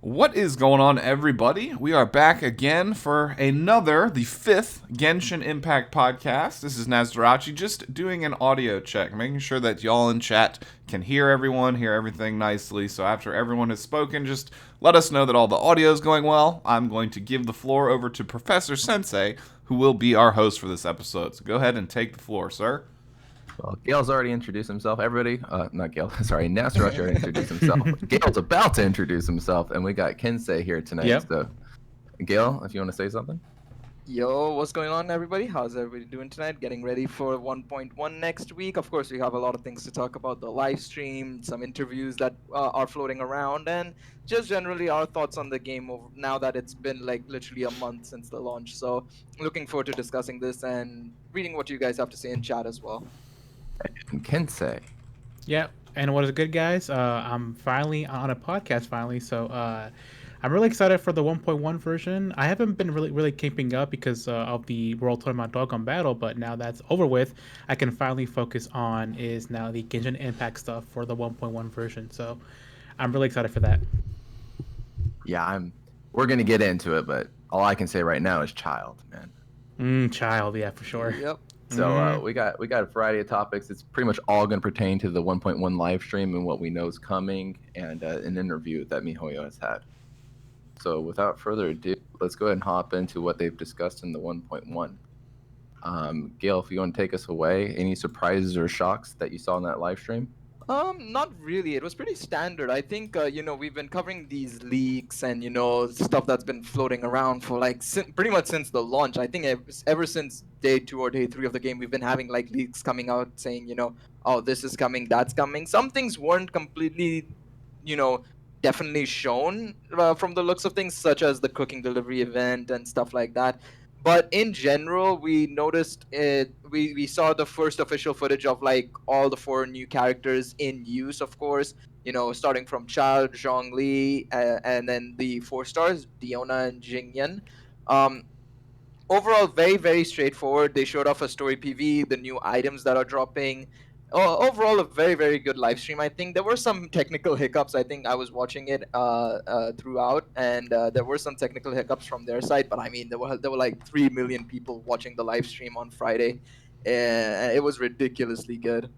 What is going on, everybody? We are back again for the fifth Genshin Impact podcast. This is Nazdarachi, just doing an audio check, making sure that y'all in chat can hear everyone, hear everything nicely. So after everyone has spoken, just let us know that all the audio is going well. I'm going to give the floor over to Professor Sensei, who will be our host for this episode. So go ahead and take the floor, sir. Well, Gail's already introduced himself. Everybody, not Gail, sorry, Nasrush already introduced himself. Gail's about to introduce himself, and we got Kensei here tonight. Yep. So, Gail, if you want to say something. Yo, what's going on, everybody? How's everybody doing tonight? Getting ready for 1.1 next week. Of course, we have a lot of things to talk about: the live stream, some interviews that are floating around, and just generally our thoughts on the game now that it's been like literally a month since the launch. So, looking forward to discussing this and reading what you guys have to say in chat as well. And Kensei. Yeah, and what is good, guys? I'm finally on a podcast so I'm really excited for the 1.1 version. I haven't been really keeping up because of the World Tournament Doggone Battle, but now that's over with, I can finally focus on is now the Genshin Impact stuff for the 1.1 version. So I'm really excited for that. Yeah, we're gonna get into it, but all I can say right now is child, man. Child, yeah, for sure. Yep. So we got a variety of topics. It's pretty much all going to pertain to the 1.1 live stream and what we know is coming, and an interview that Mihoyo has had. So without further ado, let's go ahead and hop into what they've discussed in the 1.1. Gail, if you want to take us away, any surprises or shocks that you saw in that live stream? Not really. It was pretty standard. I think, we've been covering these leaks and, stuff that's been floating around for like pretty much since the launch. I think ever since day 2 or day 3 of the game, we've been having like leaks coming out saying, oh, this is coming, that's coming. Some things weren't completely, definitely shown from the looks of things, such as the cooking delivery event and stuff like that. But in general, we noticed it. We saw the first official footage of like all the 4 new characters in use, of course. Starting from Child, Zhongli, and then the 4 stars, Diona and Jingyan. Um, Overall, very very straightforward. They showed off a story PV, the new items that are dropping. Overall, a very very good live stream. I think there were some technical hiccups. I think I was watching it throughout, and there were some technical hiccups from their side. But I mean, there were like 3 million people watching the live stream on Friday, and it was ridiculously good.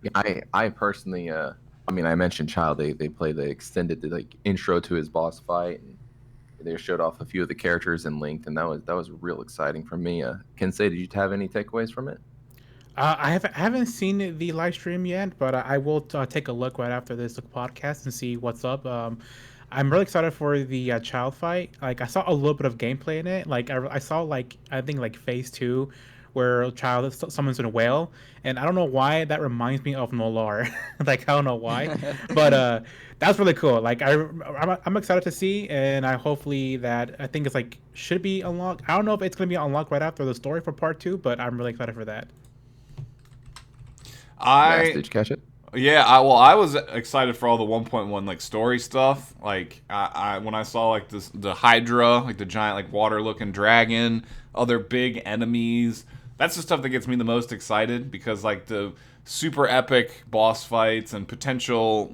Yeah, I personally, I mean, I mentioned Child. They played the extended intro to his boss fight. And they showed off a few of the characters in length, and that was real exciting for me. Kensei, did you have any takeaways from it? I haven't seen the live stream yet, but I will take a look right after this podcast and see what's up. I'm really excited for the child fight. Like I saw a little bit of gameplay in it. Like I saw like I think like phase 2, where child summons a whale, and I don't know why that reminds me of Nolar. Like I don't know why, but that's really cool. Like I'm excited to see, and I hopefully that I think it's like should be unlocked. I don't know if it's gonna be unlocked right after the story for part 2, but I'm really excited for that. Did you catch it? Yeah, I was excited for all the 1.1 like story stuff. Like I when I saw like the Hydra, like the giant like water looking dragon, other big enemies. That's the stuff that gets me the most excited because like the super epic boss fights and potential,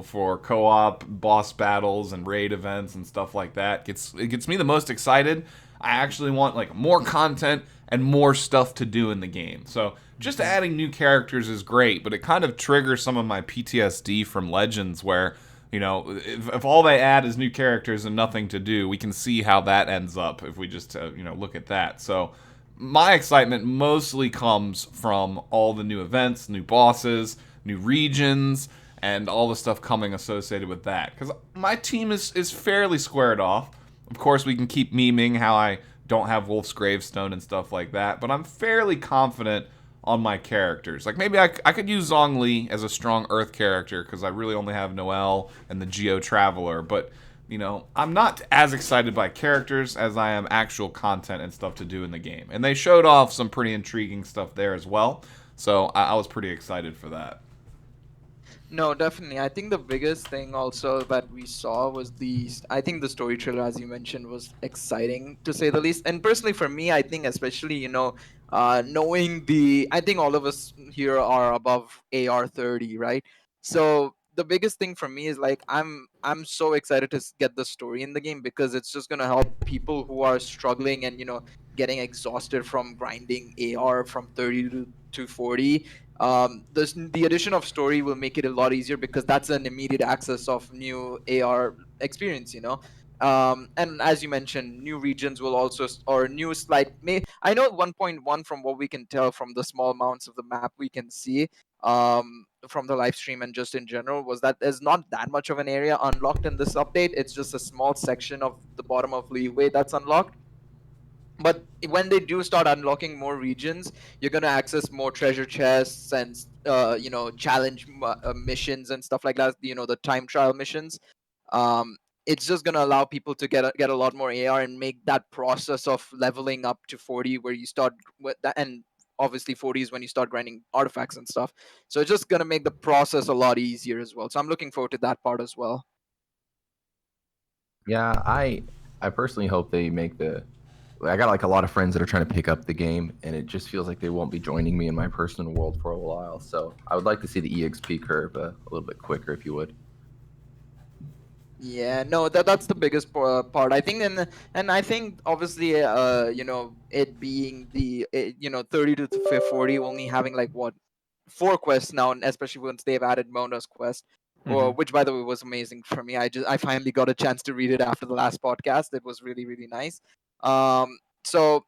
for co-op boss battles and raid events and stuff like that it gets me the most excited. I actually want like more content and more stuff to do in the game. So just adding new characters is great, but it kind of triggers some of my PTSD from Legends where, if all they add is new characters and nothing to do, we can see how that ends up if we just, look at that. So my excitement mostly comes from all the new events, new bosses, new regions, and all the stuff coming associated with that. Because my team is fairly squared off. Of course, we can keep memeing how I don't have Wolf's Gravestone and stuff like that, but I'm fairly confident on my characters. Like maybe I could use Zhongli as a strong Earth character because I really only have Noelle and the Geo Traveler, but I'm not as excited by characters as I am actual content and stuff to do in the game. And they showed off some pretty intriguing stuff there as well, so I was pretty excited for that. No, definitely. I think the biggest thing also that we saw was I think the story trailer, as you mentioned, was exciting to say the least. And personally, for me, I think especially, knowing I think all of us here are above AR 30, right? So the biggest thing for me is like I'm so excited to get the story in the game, because it's just gonna help people who are struggling and getting exhausted from grinding AR from 30 to 40. The addition of story will make it a lot easier, because that's an immediate access of new AR experience. And as you mentioned, new regions will also or new slight may I know 1.1, from what we can tell from the small amounts of the map we can see from the live stream and just in general, was that there's not that much of an area unlocked in this update. It's just a small section of the bottom of Leeway that's unlocked. But when they do start unlocking more regions, you're going to access more treasure chests and challenge missions and stuff like that, the time trial missions. um, it's just going to allow people to get a lot more AR and make that process of leveling up to 40, where you start with that. And obviously 40 is when you start grinding artifacts and stuff, so it's just going to make the process a lot easier as well. So I'm looking forward to that part as well. Yeah, I personally hope they make I got like a lot of friends that are trying to pick up the game, and it just feels like they won't be joining me in my personal world for a while. So I would like to see the EXP curve a little bit quicker, if you would. Yeah, no, that's the biggest part, I think. And I think obviously it being 30 to 40, only having like what 4 quests now, and especially once they've added Mona's quest, which by the way was amazing for me. I finally got a chance to read it after the last podcast. It was really, really nice. So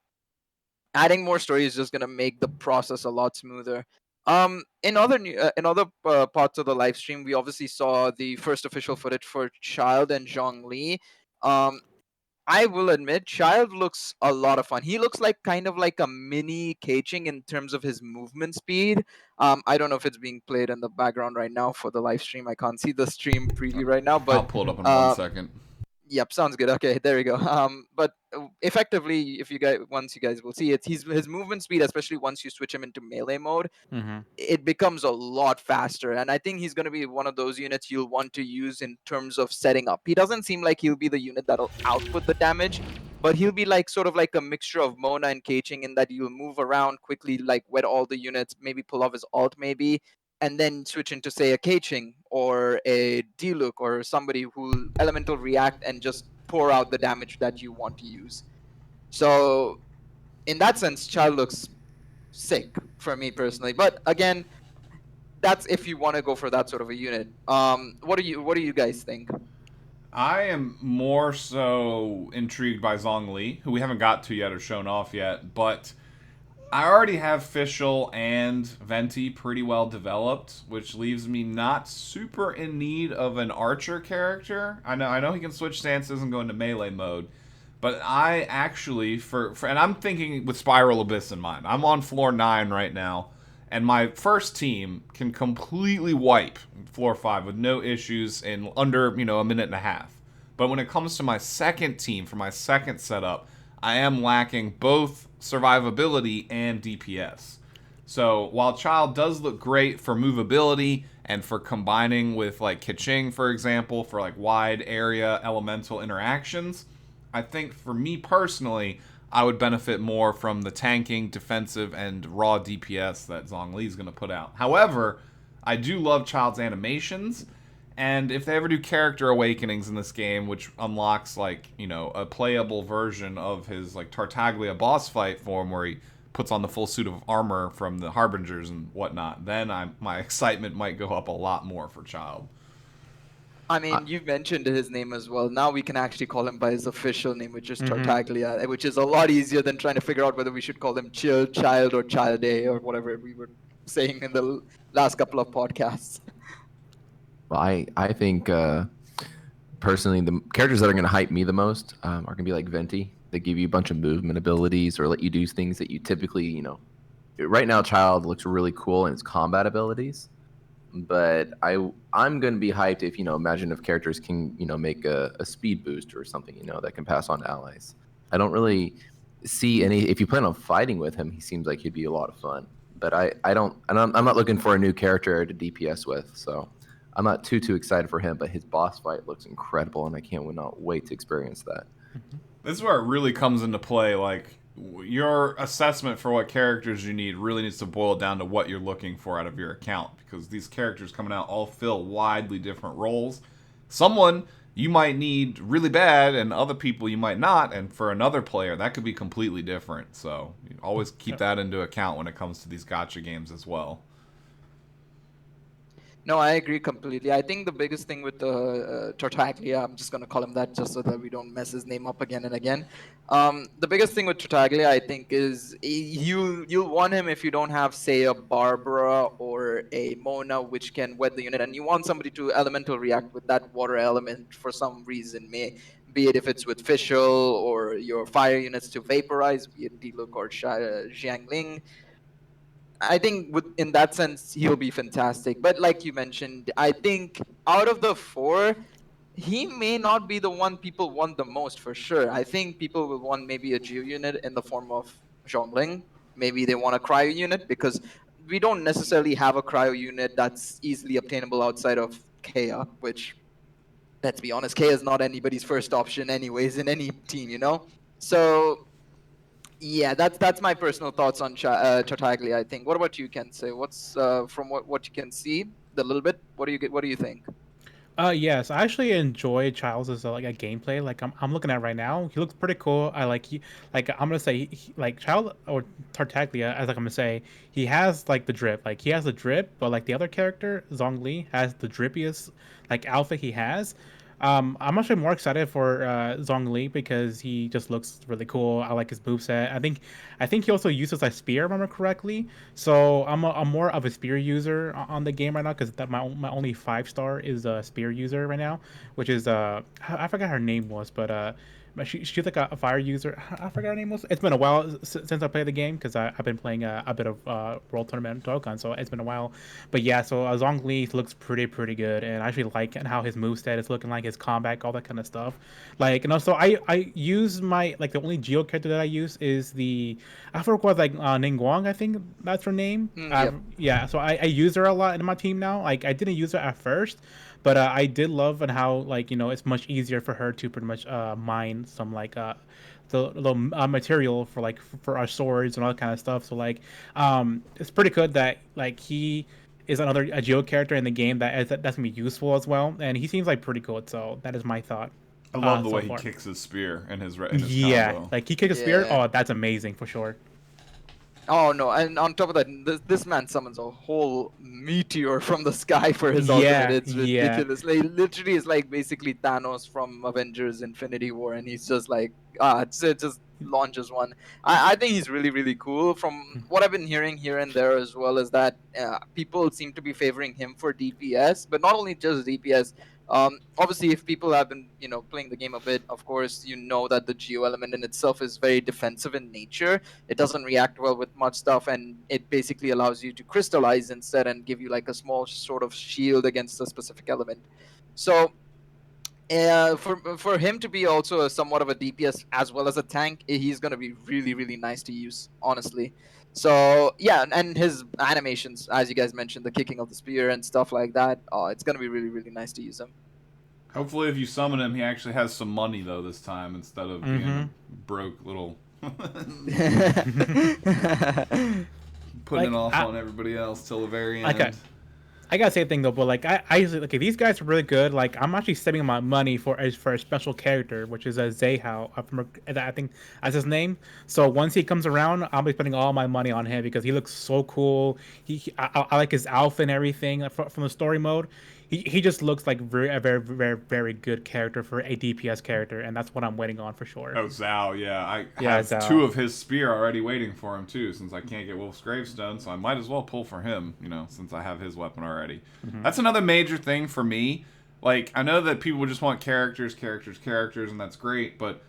adding more story is just going to make the process a lot smoother. In other parts of the live stream, we obviously saw the first official footage for Child and Zhongli. I will admit, Child looks a lot of fun. He looks like kind of like a mini Keiching in terms of his movement speed. I don't know if it's being played in the background right now for the live stream. I can't see the stream preview right now, but I'll pull it up in 1 second. Yep, sounds good. Okay, there we go. But effectively, if you guys once you guys will see it, his movement speed, especially once you switch him into melee mode, it becomes a lot faster. And I think he's going to be one of those units you'll want to use in terms of setting up. He doesn't seem like he'll be the unit that'll output the damage, but he'll be like sort of like a mixture of Mona and Keiching, in that you'll move around quickly, like wet all the units, maybe pull off his ult, maybe, and then switch into say a Keiching or a Diluc or somebody who'll elemental react and just pour out the damage that you want to use. So in that sense, Child looks sick for me personally. But again, that's if you want to go for that sort of a unit. What do you guys think? I am more so intrigued by Zhongli, who we haven't got to yet or shown off yet, but I already have Fischl and Venti pretty well developed, which leaves me not super in need of an archer character. I know he can switch stances and go into melee mode, but I actually and I'm thinking with Spiral Abyss in mind. I'm on floor 9 right now, and my first team can completely wipe floor 5 with no issues in under a minute and a half. But when it comes to my second team for my second setup, I am lacking both survivability and DPS. So while Child does look great for movability and for combining with like Keqing, for example, for like wide area elemental interactions, I think for me personally, I would benefit more from the tanking, defensive, and raw DPS that Zhongli is going to put out. However, I do love Child's animations, and if they ever do character awakenings in this game, which unlocks like a playable version of his like Tartaglia boss fight form, where he puts on the full suit of armor from the Harbingers and whatnot, then my excitement might go up a lot more for Child. I mean, you've mentioned his name as well. Now we can actually call him by his official name, which is Tartaglia, which is a lot easier than trying to figure out whether we should call him Child or Child A or whatever we were saying in the last couple of podcasts. Well, I think personally the characters that are going to hype me the most are going to be like Venti. They give you a bunch of movement abilities or let you do things that you typically, right now Child looks really cool in its combat abilities. But I'm going to be hyped if, imagine if characters can, make a speed boost or something, that can pass on to allies. I don't really see any, if you plan on fighting with him, he seems like he'd be a lot of fun. But I'm not looking for a new character to DPS with, so I'm not too excited for him, but his boss fight looks incredible, and I can't wait to experience that. This is where it really comes into play, like your assessment for what characters you need really needs to boil down to what you're looking for out of your account, because these characters coming out all fill widely different roles. Someone you might need really bad, and other people you might not, and for another player that could be completely different. So you always keep that into account when it comes to these gacha games as well. No, I agree completely. I think the biggest thing with the Tartaglia, I'm just going to call him that just so that we don't mess his name up again and again. The biggest thing with Tartaglia, I think, is you'll want him if you don't have, say, a Barbara or a Mona, which can wet the unit, and you want somebody to elemental react with that water element for some reason, be it if it's with Fischl or your fire units to vaporize, be it Diluc or Xiangling. I think in that sense, he'll be fantastic. But like you mentioned, I think out of the four, he may not be the one people want the most for sure. I think people will want maybe a Geo unit in the form of Zhongling. Maybe they want a cryo unit because we don't necessarily have a cryo unit that's easily obtainable outside of Kea, which, let's be honest, Kea is not anybody's first option anyways in any team, you know? So yeah, that's my personal thoughts on Tartaglia, I think. What about you, Kensei? What's from what you can see, the little bit? What do you think? Yes, I actually enjoy Childs as a gameplay. Like I'm looking at right now, he looks pretty cool. I like I'm gonna say like Child or Tartaglia, as like I'm gonna say, he has like the drip. Like he has the drip, but like the other character, Zhongli, has the drippiest like outfit he has. I'm actually more excited for Zhongli because he just looks really cool. I like his moveset. I think he also uses a spear, if I remember correctly. So I'm more of a spear user on the game right now because my only 5-star is a spear user right now, which is I forgot her name was, but she's like a fire user. I forgot her name was. It's been a while since I played the game because I've been playing a bit of World Tournament Dokkan, so it's been a while. But yeah, so Zhongli looks pretty good, and I actually like how his moveset is looking like, his combat, all that kind of stuff. Like, and also I use my like the only Geo character that I use is I forgot what, like Ningguang, I think that's her name. Yep. Yeah, so I use her a lot in my team now. Like I didn't use her at first, but I did love and how like it's much easier for her to pretty much mine some like the material for like for our swords and all that kind of stuff. So like it's pretty good that like he is another a Geo character in the game that's gonna be useful as well, and he seems like pretty cool. So that is my thought. I love the so way far. he kicks his spear in his Yeah, combo. like he kicks a spear. Yeah. Oh, that's amazing for sure. Oh no, and on top of that, this man summons a whole meteor from the sky for his Yeah, ultimate. It's yeah. ridiculous. Like, literally, it's like basically Thanos from Avengers Infinity War, and he's just like, it just launches one. I think he's really cool. From what I've been hearing here and there as well, is that people seem to be favoring him for DPS, but not only just DPS. Obviously, if people have been, playing the game a bit, of course, you know that the Geo element in itself is very defensive in nature. It doesn't react well with much stuff, and it basically allows you to crystallize instead and give you like a small sort of shield against a specific element. So for him to be also somewhat of a DPS as well as a tank, he's going to be really nice to use, honestly. So yeah, and his animations, as you guys mentioned, the kicking of the spear and stuff like that, it's going to be really nice to use him. Hopefully, if you summon him, he actually has some money though this time instead of being a broke little putting it off on everybody else till the very end. Okay. I gotta say a thing though, but like I usually okay, these guys are really good. Like I'm actually saving my money for a special character, which is a Zehao. I think that's his name. So once he comes around, I'll be spending all my money on him because he looks so cool. I like his outfit and everything from the story mode. He just looks like very good character for a DPS character, and that's what I'm waiting on for sure. Oh, Zhao, yeah. I have Zhao. 2 of his spear already waiting for him, too, since I can't get Wolf's Gravestone, so I might as well pull for him, since I have his weapon already. That's another major thing for me. Like, I know that people just want characters, and that's great, but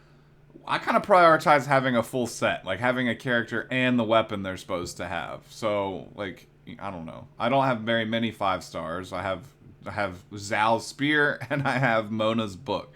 I kind of prioritize having a full set, like having a character and the weapon they're supposed to have. So, like, I don't know. I don't have very many 5-stars. I have Zhao's spear and I have Mona's book,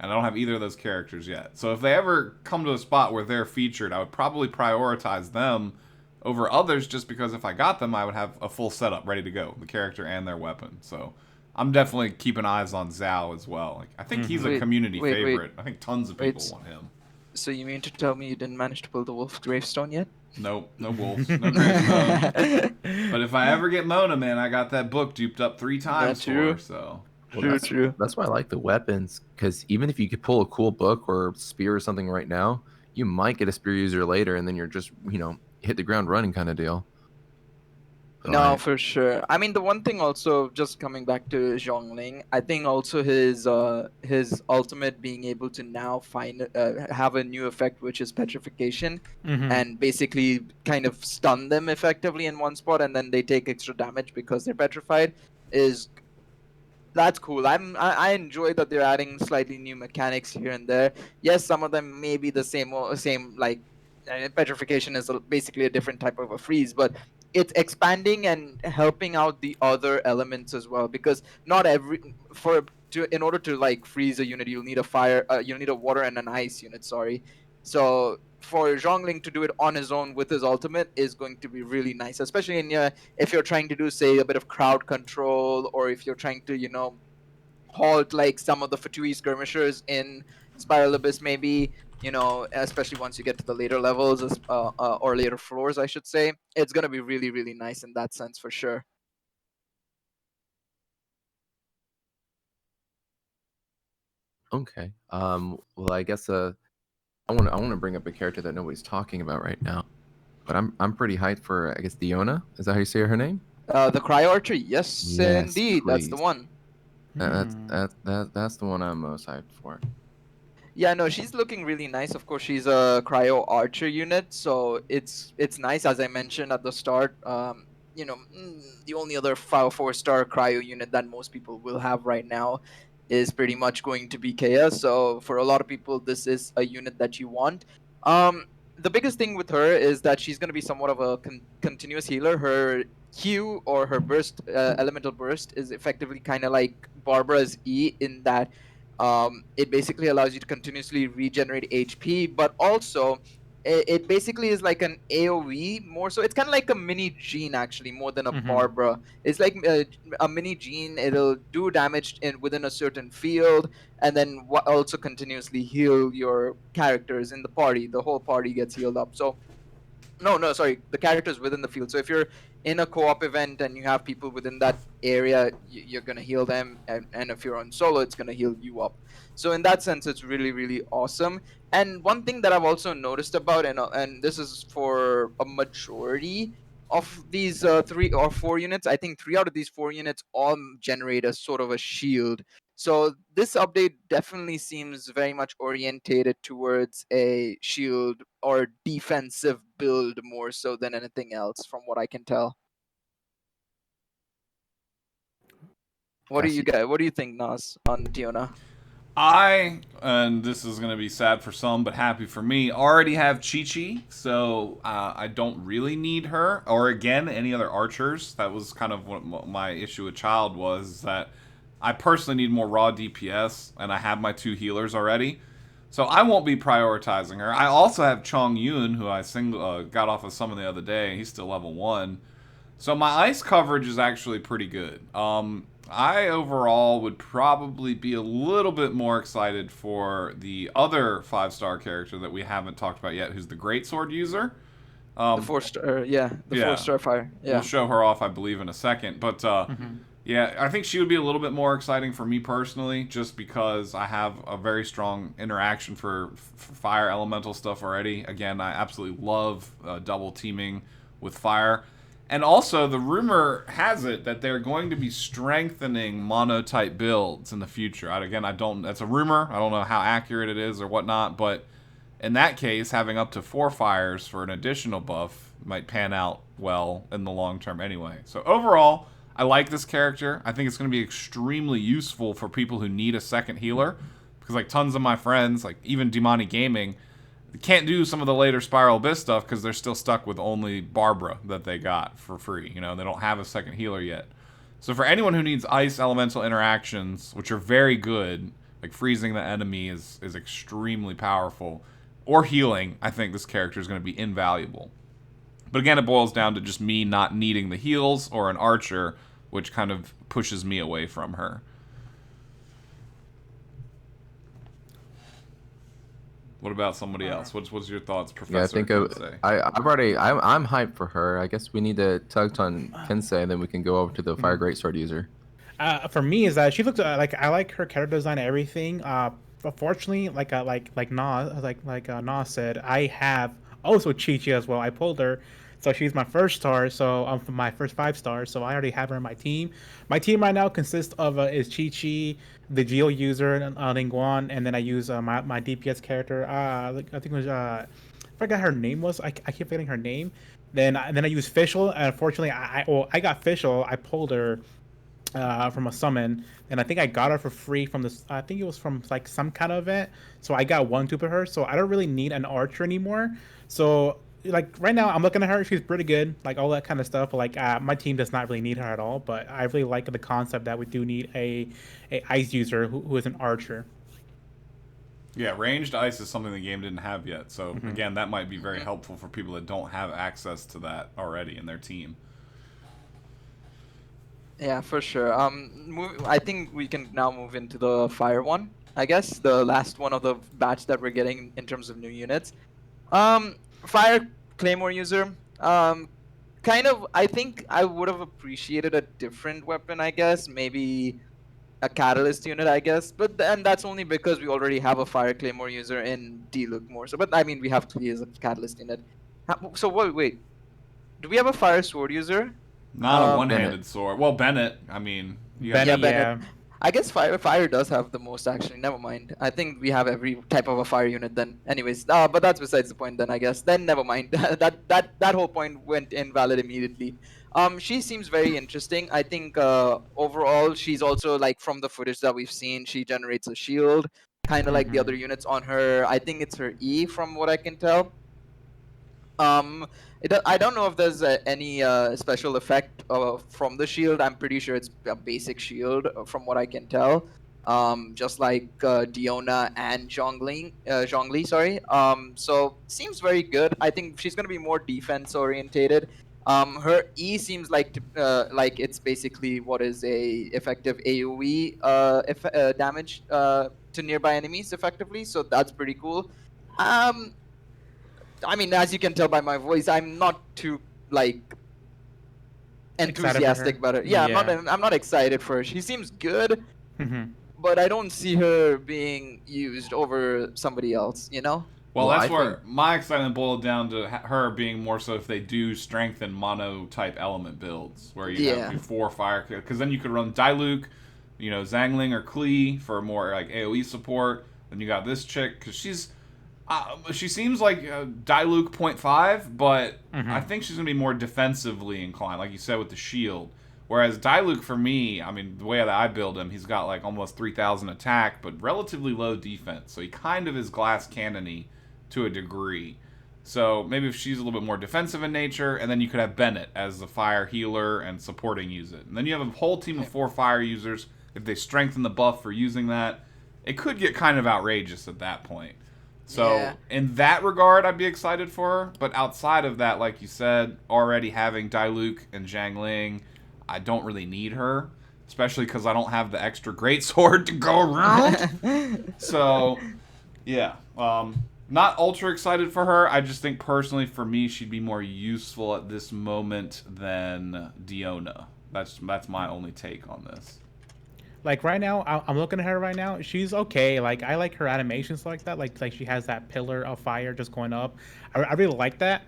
and I don't have either of those characters yet. So if they ever come to a spot where they're featured, I would probably prioritize them over others, just because if I got them, I would have a full setup ready to go, the character and their weapon. So I'm definitely keeping eyes on Zhao as well. Like, I think he's a community favorite. I think tons of people want him. So you mean to tell me you didn't manage to pull the wolf gravestone yet? Nope, no wolves, no gravestone. But if I ever get Mona, man, I got that book duped up 3 times for true. her, so. Well, True, true. that's why I like the weapons, because even if you could pull a cool book or spear or something right now, you might get a spear user later, and then you're just hit the ground running kind of deal. So No, for sure. I mean, the one thing also, just coming back to Zhongling, I think also his ultimate being able to now have a new effect, which is Petrification, and basically kind of stun them effectively in one spot, and then they take extra damage because they're petrified, is that's cool. I enjoy that they're adding slightly new mechanics here and there. Yes, some of them may be the same like petrification is basically a different type of a freeze, but it's expanding and helping out the other elements as well, because not every in order to like freeze a unit, you'll need a fire, you'll need a water and an ice unit. Sorry, so for Zhongling to do it on his own with his ultimate is going to be really nice, especially if you're trying to do, say, a bit of crowd control, or if you're trying to halt like some of the Fatui skirmishers in Spiral Abyss, maybe, especially once you get to the later levels, or later floors, I should say. It's going to be really, really nice in that sense for sure. Okay. Well, I guess I want to bring up a character that nobody's talking about right now, but I'm pretty hyped for, I guess, Diona. Is that how you say her name? The Cry Archer, yes, indeed, that's the please. one. That's the one I'm most hyped for. Yeah, no, she's looking really nice. Of course, she's a cryo archer unit, so it's nice. As I mentioned at the start, the only other 4-star cryo unit that most people will have right now is pretty much going to be Kea. So for a lot of people, this is a unit that you want. The biggest thing with her is that she's going to be somewhat of a continuous healer. Her Q, or her burst, elemental burst, is effectively kind of like Barbara's E, in that it basically allows you to continuously regenerate HP, but also it basically is like an AoE more so. It's kind of like a mini Jean, actually, more than a Barbara. It's like a mini Jean. It'll do damage within a certain field, and then also continuously heal your characters in the party. The whole party gets healed up. So no, sorry, the characters within the field. So if you're in a co-op event and you have people within that area, you're going to heal them, and if you're on solo, it's going to heal you up. So in that sense, it's really, really awesome. And one thing that I've also noticed about, and this is for a majority of these 3 or 4 units, I think 3 out of these 4 units all generate a sort of a shield. So this update definitely seems very much orientated towards a shield or defensive build more so than anything else, from what I can tell. What do you think, Nas, on Diona? And this is going to be sad for some, but happy for me, already have Chi-Chi, so I don't really need her, or again, any other archers. That was kind of what my issue with Child was, that I personally need more raw DPS, and I have my 2 healers already, so I won't be prioritizing her. I also have Chong Yun, who I got off of summon the other day. He's still level 1. So my ice coverage is actually pretty good. I overall would probably be a little bit more excited for the other 5-star character that we haven't talked about yet, who's the Greatsword user. The 4-star, the 4-star fire. Yeah. We'll show her off, I believe, in a second. But yeah, I think she would be a little bit more exciting for me personally, just because I have a very strong interaction for fire elemental stuff already. Again, I absolutely love double teaming with fire. And also, the rumor has it that they're going to be strengthening mono-type builds in the future. That's a rumor. I don't know how accurate it is or whatnot, but in that case, having up to 4 fires for an additional buff might pan out well in the long term anyway. So overall, I like this character. I think it's going to be extremely useful for people who need a second healer, because like tons of my friends, like even Demoni Gaming, can't do some of the later Spiral Abyss stuff because they're still stuck with only Barbara that they got for free. They don't have a second healer yet. So for anyone who needs ice elemental interactions, which are very good, like freezing the enemy is extremely powerful, or healing, I think this character is going to be invaluable. But again, it boils down to just me not needing the heals or an archer, which kind of pushes me away from her. What about somebody else? What's your thoughts, Professor? Yeah, I think Kensei? I'm hyped for her. I guess we need to touch on Kensei, and then we can go over to the Fire Greatsword user. For me, is that she looks like I like her character design and everything. Unfortunately, like Na said, I have also Chi-Chi as well. I pulled her, so she's my first star. So from my first 5 stars. So I already have her in my team. My team right now consists of is Chi-Chi, the Geo user, Ningguang, and then I use my DPS character. I think it was I forgot her name was. I keep forgetting her name. Then I use Fischl, and unfortunately I got Fischl. I pulled her from a summon, and I think I got her for free from this. I think it was from like some kind of event. So I got 1 dupe of her. So I don't really need an archer anymore. So like right now, I'm looking at her. She's pretty good, like all that kind of stuff. But like my team does not really need her at all. But I really like the concept that we do need a ice user who is an archer. Yeah, ranged ice is something the game didn't have yet. So again, that might be very helpful for people that don't have access to that already in their team. Yeah, for sure. I think we can now move into the fire one. I guess the last one of the batch that we're getting in terms of new units. Fire claymore user. Kind of. I think I would have appreciated a different weapon. I guess maybe a catalyst unit. I guess, but and that's only because we already have a fire claymore user in Diluc more. So, but I mean, we have Klee as a catalyst unit. So wait. Do we have a fire sword user? Not a one-handed Bennett. sword. Well, Bennett. I mean, you Bennett, have, Bennett. yeah. I guess fire does have the most actually. Never mind. I think we have every type of a fire unit then. Anyways, but that's besides the point then. I guess then never mind. that whole point went invalid immediately. She seems very interesting. I think overall she's also like from the footage that we've seen, she generates a shield, kind of like the other units on her. I think it's her E from what I can tell. I don't know if there's any special effect from the shield. I'm pretty sure it's a basic shield from what I can tell. Just like Diona and Zhongli, sorry. So seems very good. I think she's gonna be more defense orientated. Her E seems like it's basically what is a effective AOE damage to nearby enemies effectively. So that's pretty cool. I mean, as you can tell by my voice, I'm not too like enthusiastic about it. Yeah, I'm not excited for her. She seems good, but I don't see her being used over somebody else. You know? Well, that's where my excitement boiled down to her being more so if they do strengthen mono type element builds, where you have your 4 fire, because then you could run Diluc, Zangling or Klee for more like AOE support. Then you got this chick because she seems like Diluc 0.5, but I think she's going to be more defensively inclined, like you said, with the shield. Whereas Diluc, for me, I mean, the way that I build him, he's got like almost 3,000 attack, but relatively low defense. So he kind of is glass cannon-y to a degree. So maybe if she's a little bit more defensive in nature, and then you could have Bennett as the fire healer and supporting use it. And then you have a whole team of 4 fire users. If they strengthen the buff for using that, it could get kind of outrageous at that point. So in that regard, I'd be excited for her. But outside of that, like you said, already having Diluc and Zhang Ling, I don't really need her, especially because I don't have the extra greatsword to go around. So, yeah, not ultra excited for her. I just think personally, for me, she'd be more useful at this moment than Diona. That's my only take on this. Like right now, I'm looking at her right now. She's okay. Like I like her animations like that. Like she has that pillar of fire just going up. I really like that.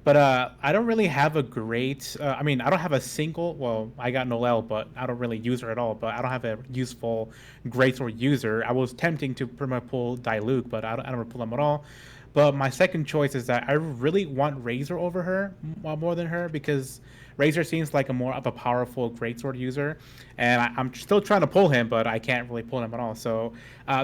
But I don't really have a great. I mean, I don't have a single. Well, I got Noelle, but I don't really use her at all. But I don't have a useful greatsword user. I was tempting to pretty much pull Diluc, but I don't pull them at all. But my second choice is that I really want Razor over her more than her because Razor seems like a more of a powerful greatsword user, and I'm still trying to pull him, but I can't really pull him at all. So,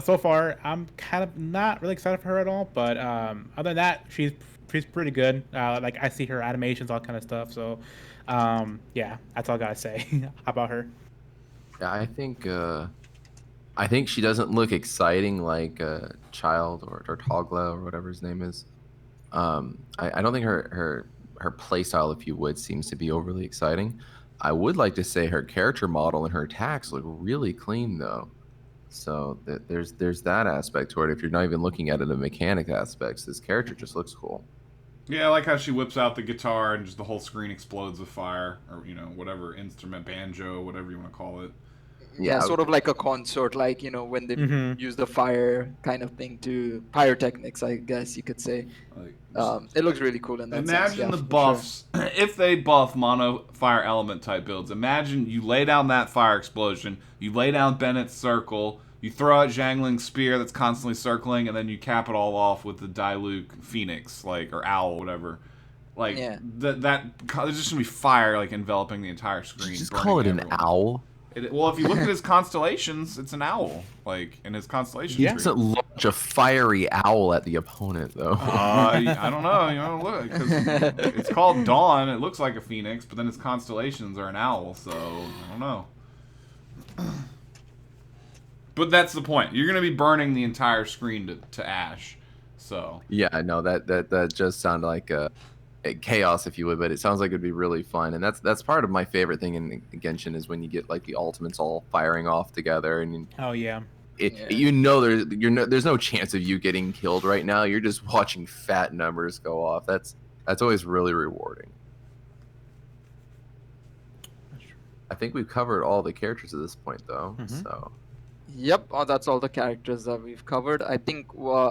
so far, I'm kind of not really excited for her at all. But other than that, she's pretty good. Like I see her animations, all kind of stuff. So, yeah, that's all I gotta say about her. Yeah, I think she doesn't look exciting like Child or Togla or whatever his name is. I don't think her playstyle, if you would, seems to be overly exciting. I would like to say her character model and her attacks look really clean though. So there's that aspect to it. If you're not even looking at it in mechanic aspects, this character just looks cool. Yeah, I like how she whips out the guitar and just the whole screen explodes with fire, or whatever instrument, banjo, whatever you want to call it. Yeah, Yeah, sort of like a consort, like when they Mhm. use the fire kind of thing to pyrotechnics, I guess you could say. Like, It looks really cool in that sense. imagine Yeah, the for sure. buffs if they buff mono fire element type builds. Imagine you lay down that fire explosion, you lay down Bennett's circle, you throw out Zhangling's spear that's constantly circling, and then you cap it all off with the Diluc Phoenix, or Owl, whatever. Like Yeah. that there's just gonna be fire like enveloping the entire screen. just burning call it an everyone. owl. Well, if you look at his constellations, it's an owl, like in his constellation Yeah. tree. Doesn't launch a fiery owl at the opponent though. I don't know. Look, because it's called Dawn. It looks like a phoenix, but then its constellations are an owl. So I don't know. But that's the point. You're going to be burning the entire screen to ash. So Yeah, no, that just sounded like a chaos, if you would, but it sounds like it'd be really fun. And that's part of my favorite thing in Genshin is when you get like the ultimates all firing off together, and Oh yeah. there's no chance of you getting killed right now. You're just watching fat numbers go off. That's always really rewarding. I think we've covered all the characters at this point, though. Mhm. So Yep, that's all the characters that we've covered. I think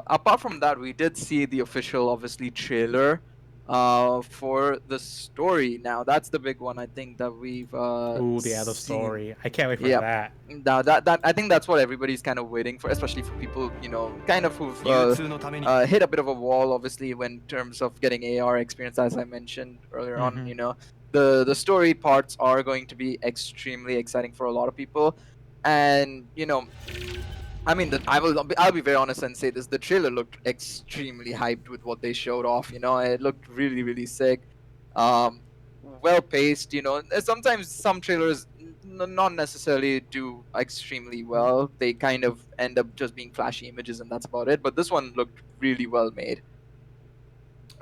apart from that, we did see the official, obviously, trailer for the story. Now that's the big one. I think that we've Ooh, yeah, the seen. story. I can't wait for Yeah. that. Now that I think that's what everybody's kind of waiting for, especially for people kind of who've hit a bit of a wall, obviously, when terms of getting AR experience, as I mentioned earlier on. Mhm. The story parts are going to be extremely exciting for a lot of people, and I mean, I'll be very honest and say this: the trailer looked extremely hyped with what they showed off. It looked really, really sick. Well paced. Sometimes some trailers not necessarily do extremely well. They kind of end up just being flashy images, and that's about it. But this one looked really well made.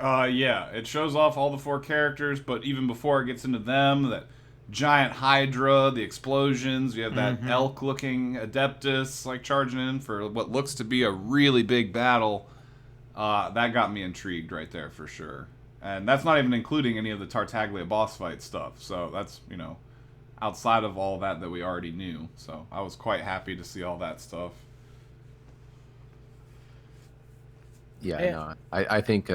yeah, it shows off all the 4 characters, but even before it gets into them, that giant Hydra, the explosions, you have that elk-looking Adeptus like charging in for what looks to be a really big battle. That got me intrigued right there for sure. And that's not even including any of the Tartaglia boss fight stuff. So that's, outside of all that we already knew. So I was quite happy to see all that stuff. yeah, no, I think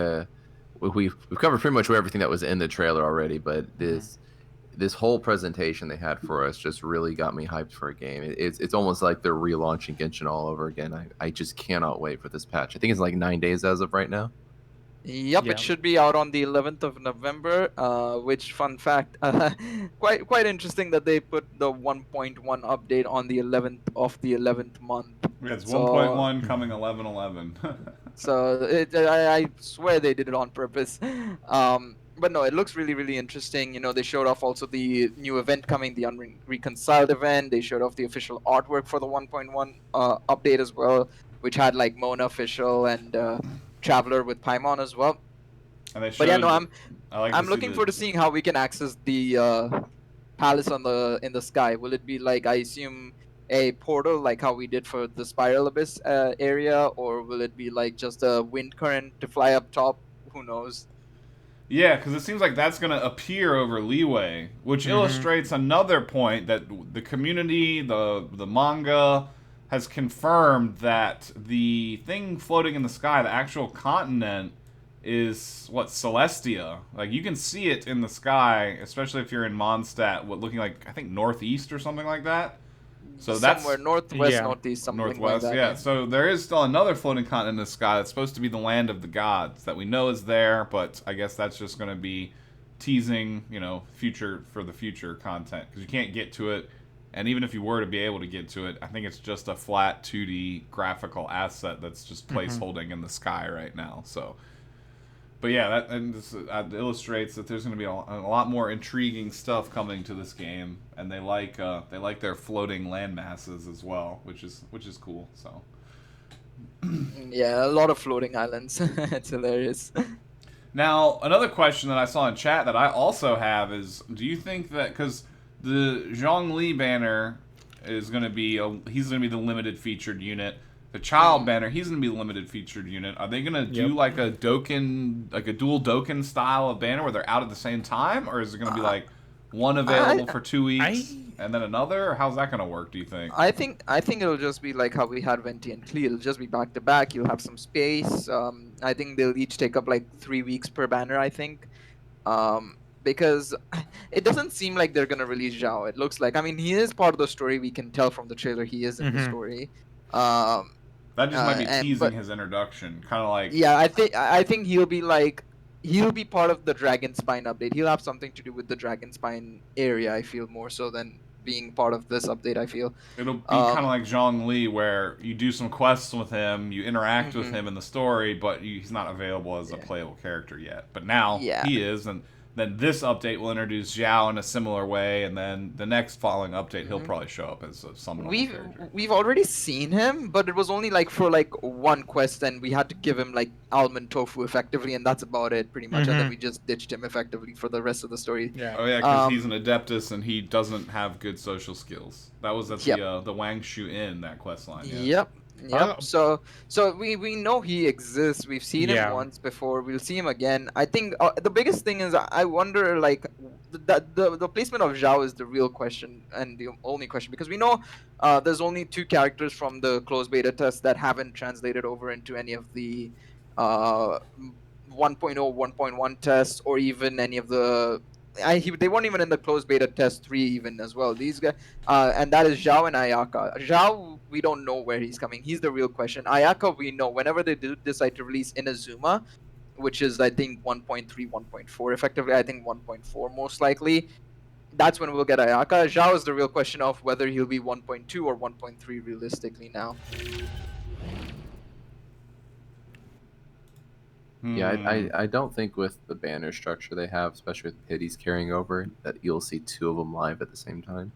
we've covered pretty much everything that was in the trailer already. But this whole presentation they had for us just really got me hyped for a game. It's almost like they're relaunching Genshin all over again. I just cannot wait for this patch. I think it's like 9 days as of right now. Yep, Yeah. it should be out on the 11th of November. Which, fun fact, quite interesting that they put the 1.1 update on the 11th of the 11th month. Yeah, it's So- 1.1 coming 11/11. So I swear they did it on purpose. But no, it looks really, really interesting. They showed off also the new event coming, the Unreconciled event. They showed off the official artwork for the 1.1 update as well, which had like Mona official and Traveler with Paimon as well. And they But yeah, showed- no, I like to I'm see looking the- forward to seeing how we can access the palace in the sky. Will it be like, I assume, a portal like how we did for the Spiral Abyss area, or will it be like just a wind current to fly up top? Who knows? Yeah, because it seems like that's going to appear over Leeway, which illustrates another point that the community, the manga, has confirmed that the thing floating in the sky, the actual continent, is Celestia. Like you can see it in the sky, especially if you're in Mondstadt, looking like I think northeast or something like that. So that's somewhere northwest, Yeah. northeast, something northwest. like that. Yeah. So there is still another floating continent in the sky that's supposed to be the land of the gods that we know is there, but I guess that's just going to be teasing, future content because you can't get to it. And even if you were to be able to get to it, I think it's just a flat 2D graphical asset that's just placeholding in the sky right now. So, but yeah, this illustrates that there's going to be a lot more intriguing stuff coming to this game, and they like their floating land masses as well, which is cool. So, Yeah, a lot of floating islands. It's hilarious. now another question that I saw in chat that I also have is, do you think that because the Zhongli banner is going to be he's going to be the limited featured unit. The child banner, he's going to be the limited featured unit. Are they going to do like a Dokkan, like a dual Dokkan style of banner where they're out at the same time, or is it going to be like one available for 2 weeks and then another? Or how's that going to work? Do you think? I think it'll just be like how we had Venti and Klee. It'll just be back to back. You'll have some space. I think they'll each take up like 3 weeks per banner. I think, because it doesn't seem like they're gonna release Zhao. It looks like, I mean, he is part of the story. We can tell from the trailer he is in the story. That just might be teasing his introduction, kind of like. Yeah, I think he'll be part of the Dragon Spine update. He'll have something to do with the Dragon Spine area. I feel more so than being part of this update. I feel it'll be kind of like Zhong Li, where you do some quests with him, you interact with him in the story, but he's not available as a playable character yet. But now he is, and then this update will introduce Zhao in a similar way, and then the next following update, he'll probably show up as a summonable character. We've already seen him, but it was only like for like one quest, and we had to give him like almond tofu effectively, and that's about it pretty much. And then we just ditched him effectively for the rest of the story. Yeah. Oh yeah, because he's an Adeptus and he doesn't have good social skills. That was at the Wang Shu Inn, that quest line. Yeah. Yep. So we know he exists. We've seen him once before. We'll see him again. I think the biggest thing is I wonder like the placement of Zhao is the real question and the only question, because we know there's only 2 characters from the closed beta test that haven't translated over into any of the 1.0, 1.1 tests, or even any of the. They weren't even in the closed beta test 3 even as well. These guys, and that is Zhao and Ayaka. Zhao, we don't know where he's coming. He's the real question. Ayaka, we know whenever they do decide to release Inazuma, which is I think 1.3, 1.4, effectively I think 1.4 most likely. That's when we'll get Ayaka. Zhao is the real question of whether he'll be 1.2 or 1.3 realistically now. Yeah, I don't think with the banner structure they have, especially with Pity's carrying over, that you'll see 2 of them live at the same time.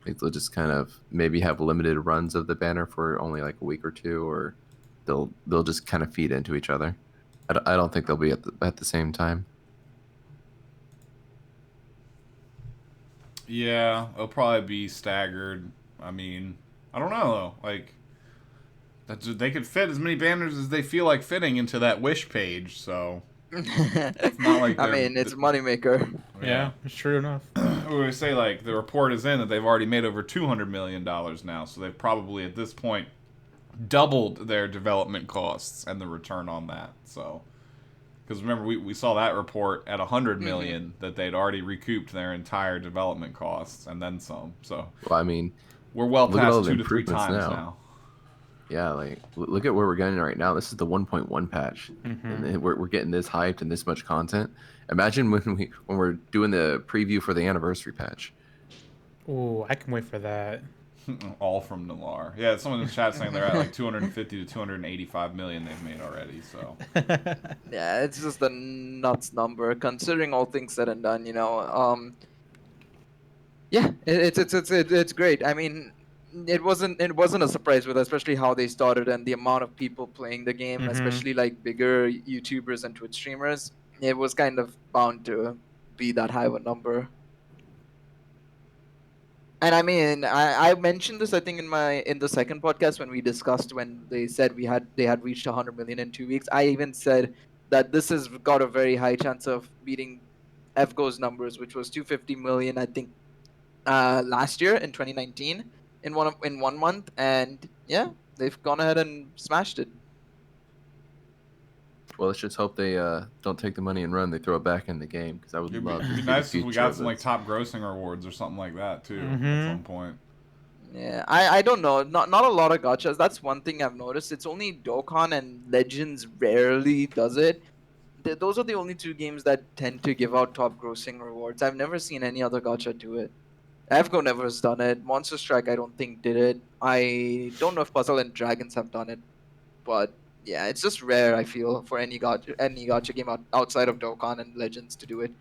I think they'll just kind of maybe have limited runs of the banner for only like a week or 2, or they'll just kind of feed into each other. I don't think they'll be at the same time. Yeah, it'll probably be staggered. I mean, I don't know though. Like, they could fit as many banners as they feel like fitting into that wish page, so it's not like I mean, it's a moneymaker. Yeah, it's true enough. We would say like the report is in that they've already made over $200 million now, so they've probably at this point doubled their development costs and the return on that. So, because remember we saw that report at $100 million that they'd already recouped their entire development costs and then some. So, well, I mean, we're well past 2 to 3 times now. Yeah, like look at where we're getting right now. This is the 1.1 patch, and we're getting this hyped and this much content. Imagine when we're doing the preview for the anniversary patch. Oh, I can wait for that. All from Nalar. Yeah, someone in the chat saying they're at like 250 to 285 million they've made already. So yeah, it's just a nuts number considering all things said and done. You know, yeah, it's great. I mean, it wasn't a surprise with especially how they started and the amount of people playing the game, especially like bigger YouTubers and Twitch streamers. It was kind of bound to be that high of a number. And I mean, I mentioned this I think in the second podcast when we discussed when they said they had reached 100 million in 2 weeks. I even said that this has got a very high chance of beating FGO's numbers, which was 250 million I think last year in 2019. In 1 month, and yeah, they've gone ahead and smashed it. Well, let's just hope they don't take the money and run. They throw it back in the game, because I would love. It'd be nice if we got some like top grossing rewards or something like that too at some point. Yeah, I don't know. Not a lot of gachas. That's one thing I've noticed. It's only Dokkan and Legends rarely does it. Those are the only 2 games that tend to give out top grossing rewards. I've never seen any other gacha do it. FGO never has done it. Monster Strike, I don't think, did it. I don't know if Puzzle and Dragons have done it. But yeah, it's just rare, I feel, for any gacha game outside of Dokkan and Legends to do it.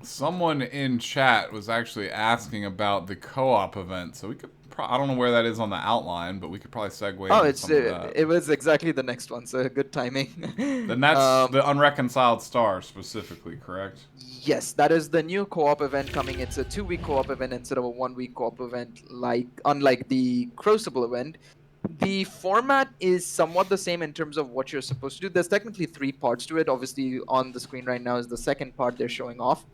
Someone in chat was actually asking about the co-op event, so we could I don't know where that is on the outline, but we could probably segue Oh, into it's some of that. it was exactly the next one, so good timing. Then that's the Unreconciled Star specifically, correct? Yes, that is the new co-op event coming. It's a 2-week co-op event instead of a 1-week co-op event, unlike the Crucible event. The format is somewhat the same in terms of what you're supposed to do. There's technically 3 parts to it. Obviously, on the screen right now is the second part they're showing off.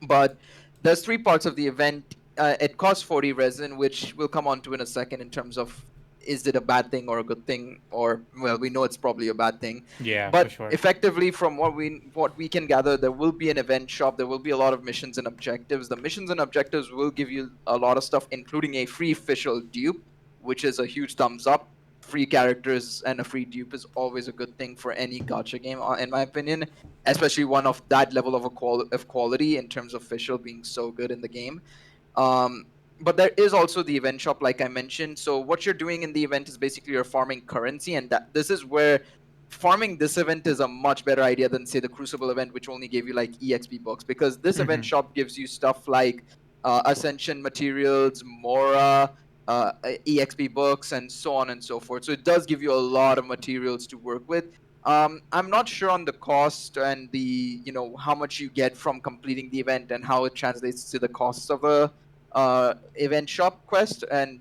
But there's 3 parts of the event. It costs 40 resin, which we'll come on to in a second in terms of is it a bad thing or a good thing, or well, we know it's probably a bad thing. Yeah, But for sure. effectively, from what we can gather, there will be an event shop. There will be a lot of missions and objectives. The missions and objectives will give you a lot of stuff, including a free official dupe, which is a huge thumbs up. Free characters and a free dupe is always a good thing for any gacha game, in my opinion, especially one of that level of quality in terms of official being so good in the game. But there is also the event shop, like I mentioned. So what you're doing in the event is basically you're farming currency, and this is where farming this event is a much better idea than, say, the Crucible event, which only gave you like EXP books, because this event shop gives you stuff like Ascension materials, Mora, EXP books, and so on and so forth. So it does give you a lot of materials to work with. I'm not sure on the cost and the how much you get from completing the event and how it translates to the costs of a event shop quest and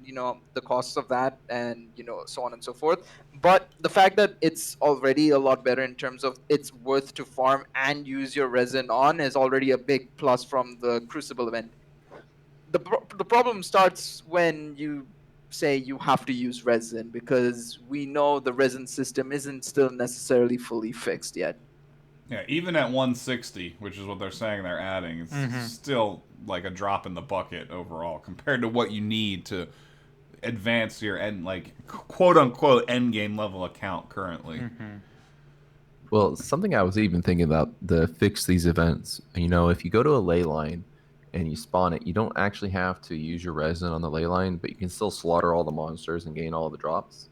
the costs of that and so on and so forth. But the fact that it's already a lot better in terms of it's worth to farm and use your resin on is already a big plus from the Crucible event. The problem starts when you say you have to use resin, because we know the resin system isn't still necessarily fully fixed yet. Yeah, even at 160, which is what they're saying they're adding, it's still like a drop in the bucket overall compared to what you need to advance your quote unquote end game level account currently. Well, something I was even thinking about to fix these events. If you go to a ley line and you spawn it, you don't actually have to use your resin on the ley line, but you can still slaughter all the monsters and gain all the drops.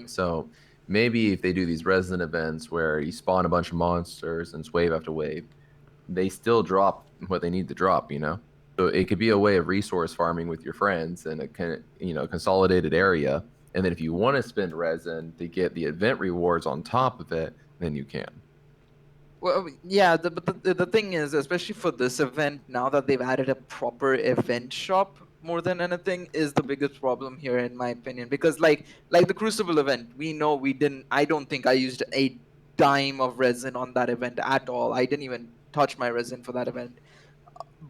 So maybe if they do these resin events where you spawn a bunch of monsters and it's wave after wave, they still drop what they need to drop, So it could be a way of resource farming with your friends in a consolidated area. And then if you want to spend resin to get the event rewards on top of it, then you can. Well, yeah, but the thing is, especially for this event, now that they've added a proper event shop, more than anything, is the biggest problem here, in my opinion. Because like the Crucible event, we know I don't think I used a dime of resin on that event at all. I didn't even touch my resin for that event.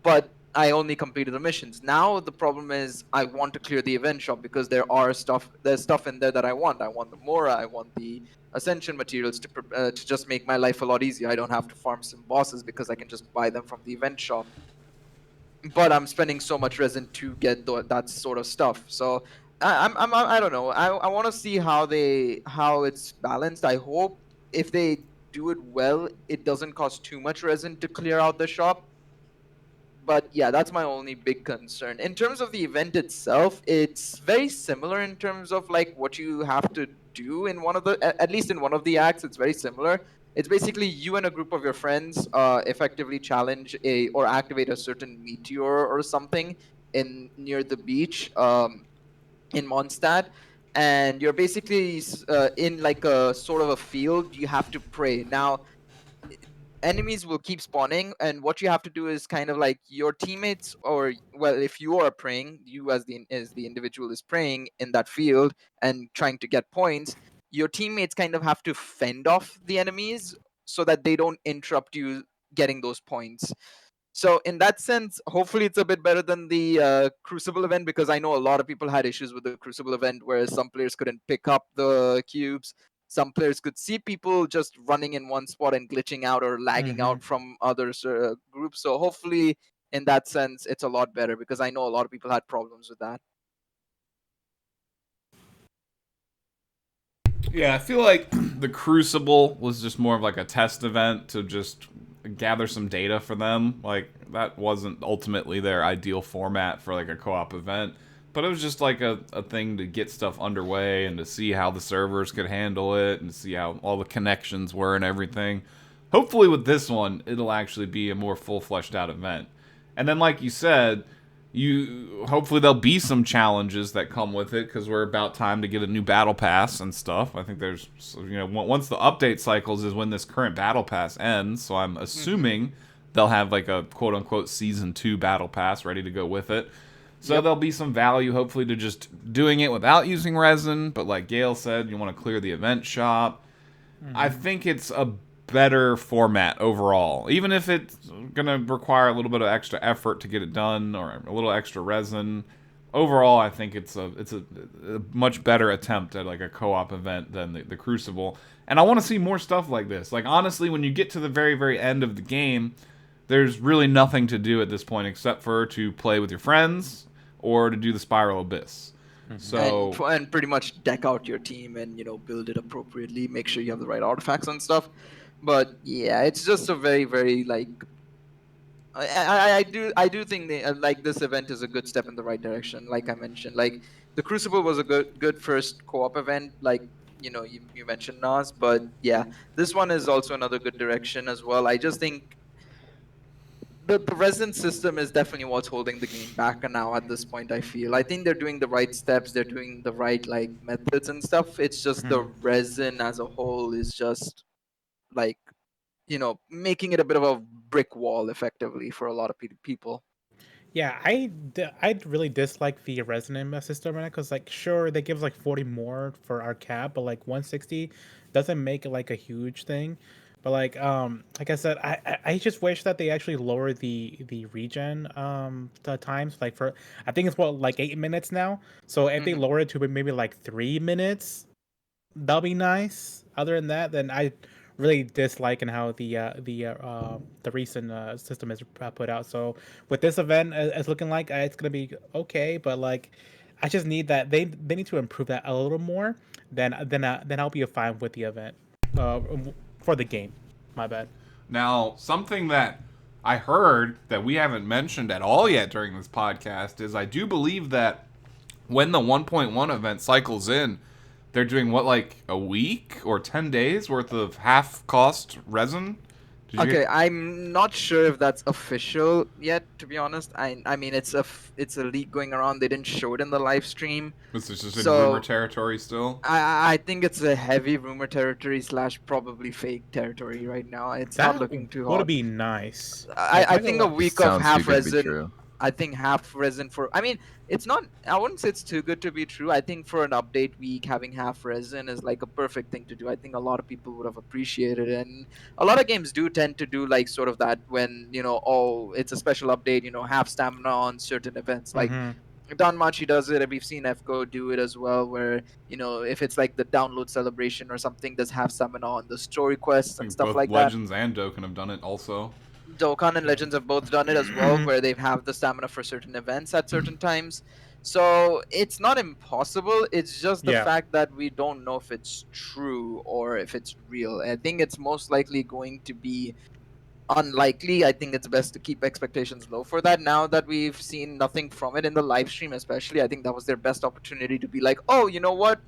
But I only completed the missions. Now the problem is I want to clear the event shop because there's stuff in there that I want. I want the Mora, I want the Ascension materials to just make my life a lot easier. I don't have to farm some bosses because I can just buy them from the event shop. But I'm spending so much resin to get that sort of stuff. So I don't know. I want to see how it's balanced. I hope if they do it well, it doesn't cost too much resin to clear out the shop. But yeah, that's my only big concern. In terms of the event itself, it's very similar in terms of like what you have to do in at least in one of the acts. It's very similar. It's basically you and a group of your friends effectively challenge or activate a certain meteor or something near the beach in Mondstadt, and you're basically in like a sort of a field. You have to pray. Now, enemies will keep spawning, and what you have to do is kind of like your teammates, or well, if you are praying, you as the individual is praying in that field and trying to get points, your teammates kind of have to fend off the enemies so that they don't interrupt you getting those points. So in that sense, hopefully it's a bit better than the Crucible event, because I know a lot of people had issues with the Crucible event where some players couldn't pick up the cubes. Some players could see people just running in one spot and glitching out or lagging out from other groups. So hopefully in that sense, it's a lot better, because I know a lot of people had problems with that. Yeah, I feel like the Crucible was just more of like a test event to just gather some data for them. Like, that wasn't ultimately their ideal format for like a co-op event, but it was just like a thing to get stuff underway and to see how the servers could handle it and see how all the connections were and everything. Hopefully with this one, it'll actually be a more full fleshed out event. And then like you said, hopefully there'll be some challenges that come with it because we're about time to get a new battle pass and stuff. I think there's, once the update cycles is when this current battle pass ends. So I'm assuming they'll have like a quote unquote season 2 battle pass ready to go with it. So there'll be some value, hopefully, to just doing it without using resin. But like Gail said, you want to clear the event shop. I think it's a better format overall, even if it's gonna require a little bit of extra effort to get it done or a little extra resin. Overall, I think it's a much better attempt at like a co-op event than the Crucible, and I want to see more stuff like this. Like honestly, when you get to the very very end of the game, there's really nothing to do at this point except for to play with your friends or to do the Spiral Abyss. So and pretty much deck out your team and build it appropriately, make sure you have the right artifacts and stuff. But yeah, it's just a very very like I do think like this event is a good step in the right direction. Like I mentioned, like the Crucible was a good first co-op event, like you mentioned Nas, but yeah, this one is also another good direction as well. I just think the resin system is definitely what's holding the game back now at this point. I think they're doing the right steps, they're doing the right like methods and stuff. It's just the resin as a whole is just like making it a bit of a brick wall effectively for a lot of people. Yeah, I really dislike the resonant system right now because like sure they give like 40 more for our cap, but like 160 doesn't make it like a huge thing. But like I said, I just wish that they actually lower the regen the times like for I think it's what like 8 minutes now. So if they lower it to maybe like 3 minutes, that'll be nice. Other than that, then I really dislike and how the recent system is put out. So with this event, it's looking like it's gonna be okay, but like I just need that they need to improve that a little more. Then I'll be fine with the event for the game. My bad. now something that I heard that we haven't mentioned at all yet during this podcast is I do believe that when the 1.1 event cycles in, they're doing what, like a week or 10 days worth of half cost resin? Okay, I'm not sure if that's official yet, to be honest. I mean it's a leak going around. They didn't show it in the live stream. This is just in rumor territory still. I think it's a heavy rumor territory / probably fake territory right now. It's not looking too hot. Would be nice. I think a week of Sounds too half good to be resin. true. I think half resin for. I mean, it's not. I wouldn't say it's too good to be true. I think for an update week, having half resin is like a perfect thing to do. I think a lot of people would have appreciated it, and a lot of games do tend to do like sort of that when oh, it's a special update. Half stamina on certain events. Like Danmachi does it, and we've seen FGO do it as well. Where if it's like the download celebration or something, does half stamina on the story quests and stuff Both like Legends and Dokkan have done it also. Dokkan and Legends have both done it as well, where they have the stamina for certain events at certain times. So it's not impossible. It's just the fact that we don't know if it's true or if it's real. I think it's most likely going to be unlikely. I think it's best to keep expectations low for that. Now that we've seen nothing from it in the live stream, especially, I think that was their best opportunity to be like, oh, you know what?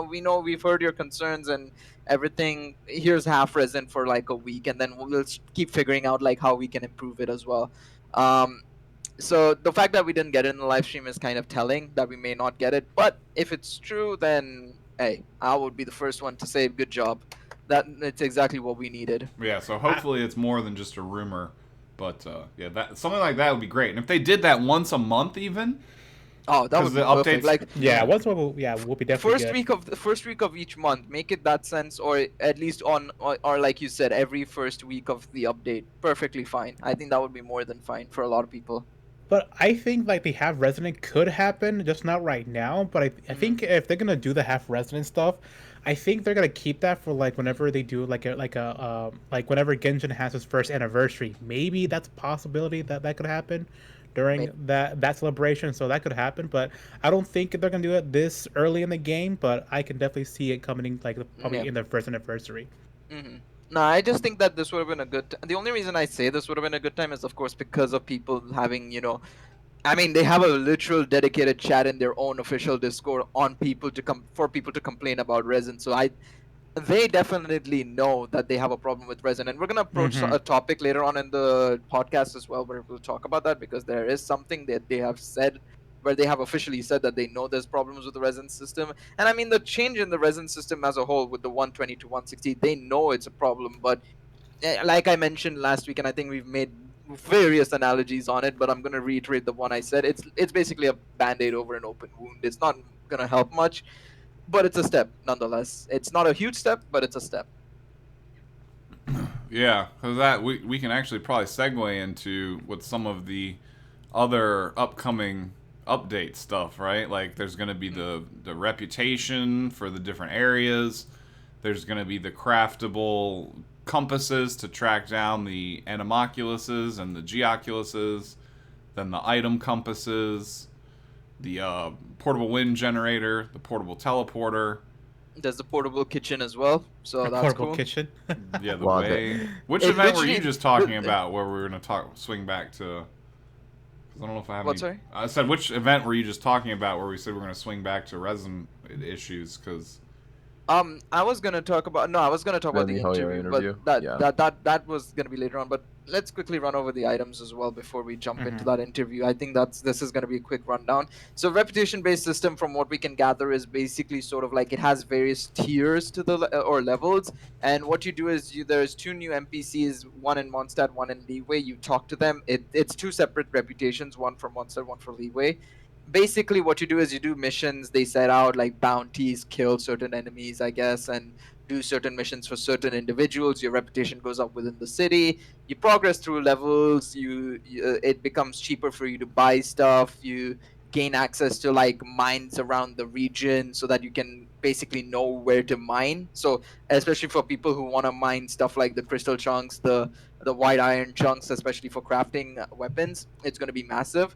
We know we've heard your concerns and everything. Here's half resin for like a week, and then we'll keep figuring out like how we can improve it as well. So the fact that we didn't get it in the live stream is kind of telling that we may not get it. But if it's true, then hey, I would be the first one to say good job. It's exactly what we needed. Yeah, so hopefully it's more than just a rumor, but yeah, that something like that would be great. And if they did that once a month, even that would be perfect. Like we'll be definitely first week of each month, make it that sense, or at least on or like you said, every first week of the update, perfectly fine. I think that would be more than fine for a lot of people. But I think like the half resonant could happen, just not right now. But I think if they're gonna do the half resonant stuff, I think they're gonna keep that for like whenever they do like whenever Genshin has its first anniversary. Maybe that's a possibility that could happen during that celebration. So that could happen, but I don't think they're gonna do it this early in the game. But I can definitely see it coming like probably in their first anniversary. No, I just think that this would have been a good. The only reason I say this would have been a good time is, of course, because of people having, I mean, they have a literal dedicated chat in their own official Discord on people to for people to complain about resin. So they definitely know that they have a problem with resin, and we're going to approach Mhm. a topic later on in the podcast as well where we'll talk about that, because there is something that they have said, where they have officially said that they know there's problems with the resin system. And I mean, the change in the resin system as a whole with the 120 to 160, they know it's a problem. But like I mentioned last week, and I think we've made various analogies on it, but I'm going to reiterate the one I said. It's basically a band-aid over an open wound. It's not going to help much, but it's a step nonetheless. It's not a huge step, but it's a step. Yeah, because that we can actually probably segue into with some of the other upcoming update stuff, right? Like there's going to be the reputation for the different areas. There's going to be the craftable compasses to track down the animoculuses and the geoculuses. Then the item compasses, the portable wind generator, the portable teleporter. There's the portable kitchen as well, so A that's portable cool. kitchen. Yeah, the Love way. it. Which It event were you literally- just talking about where we were going to swing back to? 'Cause I don't know if I have What, any. sorry? I said, which event were you just talking about where we said we're going to swing back to resin issues? Because I was gonna talk about no, I was gonna talk about the MiHoYo interview, interview? but that, Yeah. that was gonna be later on. But let's quickly run over the items as well before we jump into that interview. I think this is gonna be a quick rundown. So reputation-based system, from what we can gather, is basically sort of like it has various tiers to or levels. And what you do is there's two new NPCs, one in Mondstadt, one in Leeway. You talk to them. It's two separate reputations, one for Mondstadt, one for Leeway. Basically what you do is you do missions. They set out like bounties, kill certain enemies, I guess, and do certain missions for certain individuals. Your reputation goes up within the city. You progress through levels. It becomes cheaper for you to buy stuff. You gain access to like mines around the region so that you can basically know where to mine. So especially for people who want to mine stuff like the crystal chunks, the white iron chunks, especially for crafting weapons, it's going to be massive.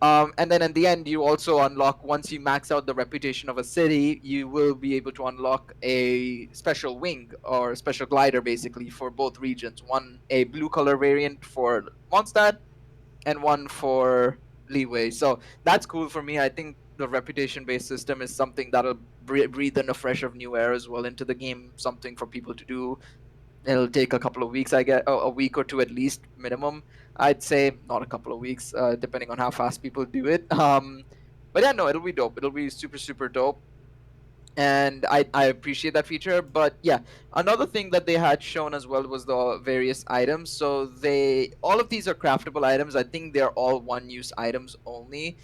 And then in the end, you also unlock, once you max out the reputation of a city, you will be able to unlock a special wing or a special glider, basically, for both regions. One, a blue color variant for Mondstadt, and one for Leeway. So that's cool for me. I think the reputation-based system is something that'll breathe in a fresh of new air as well into the game, something for people to do. It'll take a couple of weeks, I get a week or two at least minimum. I'd say not a couple of weeks, depending on how fast people do it. But yeah, no, it'll be dope. It'll be super super dope, and I appreciate that feature. But yeah, another thing that they had shown as well was the various items. So all of these are craftable items. I think they're all one-use items only.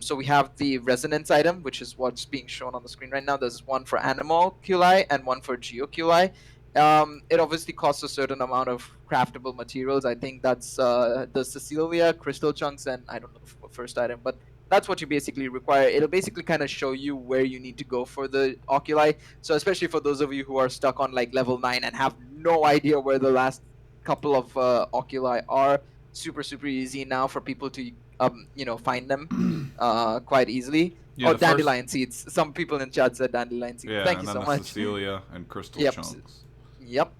So we have the resonance item, which is what's being shown on the screen right now. There's one for animalculi and one for geoculi. It obviously costs a certain amount of craftable materials. I think that's the Cecilia, crystal chunks, and I don't know the first item, but that's what you basically require. It'll basically kind of show you where you need to go for the oculi. So especially for those of you who are stuck on like level 9 and have no idea where the last couple of oculi are, super super easy now for people to find them quite easily. Yeah, Oh, the first- dandelion seeds. Some people in chat said dandelion seeds. yeah, Thank and you then so the much. Cecilia and crystal Yep. chunks. Yep.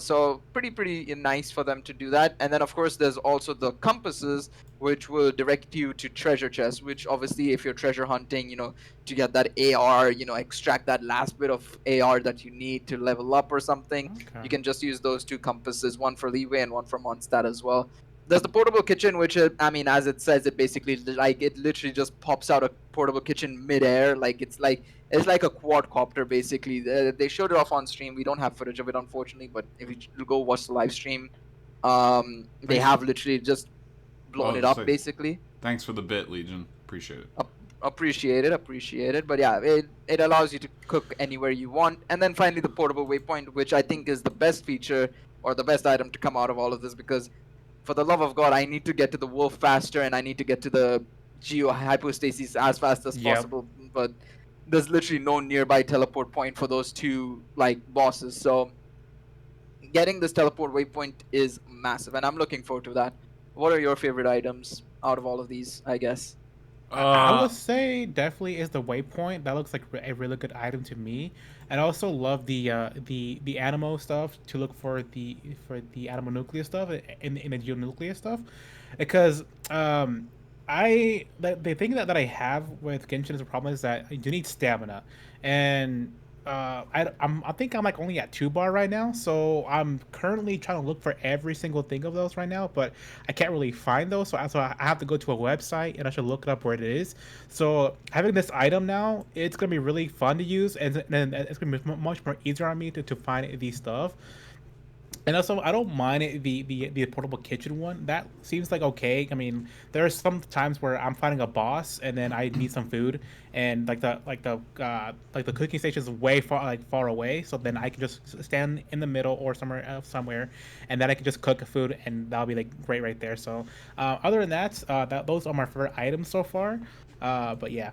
So pretty nice for them to do that. And then of course there's also the compasses, which will direct you to treasure chests. Which obviously, if you're treasure hunting, to get that AR, extract that last bit of AR that you need to level up or something, Okay. you can just use those two compasses, one for Leeway and one for Mondstadt as well. There's the portable kitchen, which I mean, as it says, it basically like it literally just pops out a portable kitchen midair. It's like a quadcopter, basically. They showed it off on stream. We don't have footage of it, unfortunately, but if you go watch the live stream, they Thanks. have literally just blown Oh, it up, say- basically. Thanks for the bit, Legion. Appreciate it. Appreciate it. But yeah, it allows you to cook anywhere you want. And then finally, the portable waypoint, which I think is the best feature or the best item to come out of all of this, because for the love of God, I need to get to the wolf faster, and I need to get to the geo hypostasis as fast as Yep. possible. But there's literally no nearby teleport point for those two like bosses. So getting this teleport waypoint is massive, and I'm looking forward to that. What are your favorite items out of all of these, I guess? I would say definitely is the waypoint. That looks like a really good item to me. And I also love the animal stuff to look for the animal nucleus stuff in the geonucleus stuff, because the thing that I have with Genshin as a problem is that you need stamina, and I think I'm like only at 2 bar right now, so I'm currently trying to look for every single thing of those right now, but I can't really find those. So I have to go to a website and I should look it up where it is. So having this item now, it's gonna be really fun to use, and then it's gonna be much more easier on me to find these stuff. And also, I don't mind the portable kitchen one. That seems like okay. I mean, there are some times where I'm fighting a boss and then I need some food, and like the cooking station is way far away. So then I can just stand in the middle or somewhere, and then I can just cook food, and that'll be like great right there. So other than that, those are my favorite items so far. But yeah.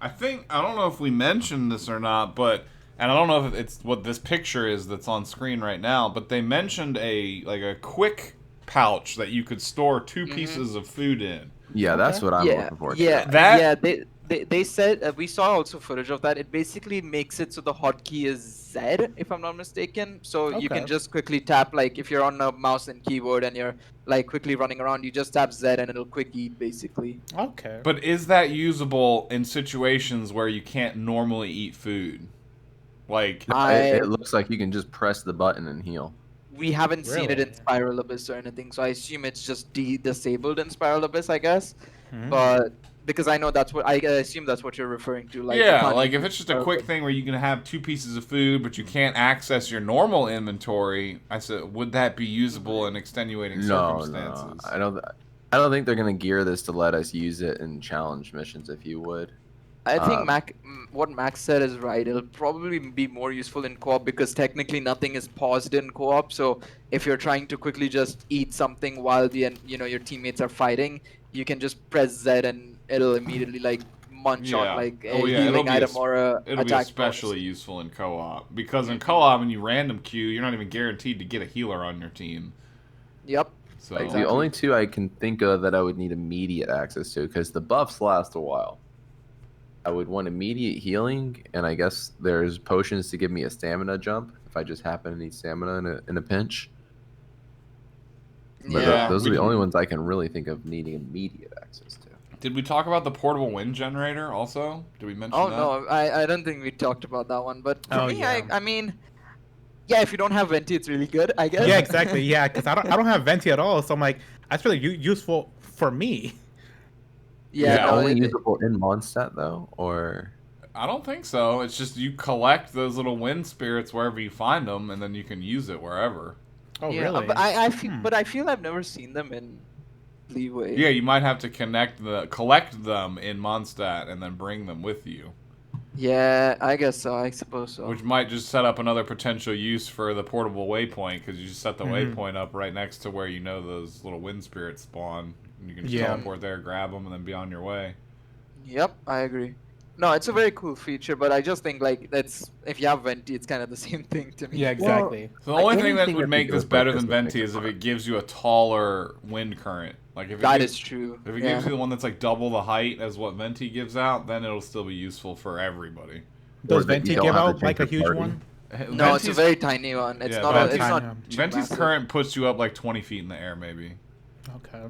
I don't know if we mentioned this or not, but and I don't know if it's what this picture is that's on screen right now, but they mentioned a quick pouch that you could store 2 pieces of food in. Yeah, that's Okay. what I'm Yeah, looking for. yeah, That- yeah. They said we saw also footage of that. It basically makes it so the hotkey is Z, if I'm not mistaken. So you can Okay. just quickly tap, like if you're on a mouse and keyboard and you're like quickly running around, you just tap Z and it'll quick eat basically. Okay. But is that usable in situations where you can't normally eat food? Like, It looks like you can just press the button and heal. We haven't seen it Really? in Spiral Abyss or anything, so I assume it's just disabled in Spiral Abyss, I guess. Hmm. But because I know that's what I assume that's what you're referring to. Like you yeah, can't like eat if it's just a Spiral quick Abyss. thing where you can have 2 pieces of food, but you can't access your normal inventory, I said, would that be usable in extenuating circumstances? I don't think they're gonna gear this to let us use it in challenge missions. If you would, I think Um, what Max said is right. It'll probably be more useful in co-op because technically nothing is paused in co-op. So if you're trying to quickly just eat something while your teammates are fighting, you can just press Z and it'll immediately like munch on like a it'll healing be item or a it'll be attack especially bonus. useful in co-op because in co-op when you random queue, you're not even guaranteed to get a healer on your team. Yep. So like Exactly. the only 2 I can think of that I would need immediate access to, because the buffs last a while. I would want immediate healing, and I guess there's potions to give me a stamina jump if I just happen to need stamina in a pinch. But Yeah. those we are the can- only ones I can really think of needing immediate access to. Did we talk about the portable wind generator also? Did we mention Oh that? no, I don't think we talked about that one. But for Oh, me, yeah. I mean, yeah, if you don't have Venti, it's really good, I guess. Yeah, exactly. Yeah, because I don't have venti at all, so I'm like, that's really useful for me. Yeah, Is it no, only it- usable in Mondstadt though, or I don't think so. It's just you collect those little wind spirits wherever you find them, and then you can use it wherever. Oh, yeah, really? but I feel, Hmm. but I feel I've never seen them in Leeway. Yeah, you might have to collect them in Mondstadt and then bring them with you, Yeah, I guess so. I suppose so. which might just set up another potential use for the portable waypoint because you just set the Mhm. waypoint up right next to where you know those little wind spirits spawn. And you can just Yeah. teleport there, grab them, and then be on your way. Yep, I agree. No, it's a very cool feature, but I just think like that's if you have Venti, it's kind of the same thing to me. Yeah, exactly. So the only Like, thing that anything would that make goes this better like than this would make Venti it is if fun. it gives you a taller wind current. Like if it That gives, is true. if it Yeah. gives you the one that's like double the height as what Venti gives out, then it'll still be useful for everybody. Does Or that you venti don't give have to out like a drink your huge party. one? No, it's a very tiny one. It's yeah, not. Venti's It's not. tiny. too Venti's massive. current puts you up like 20 feet in the air, maybe. Okay.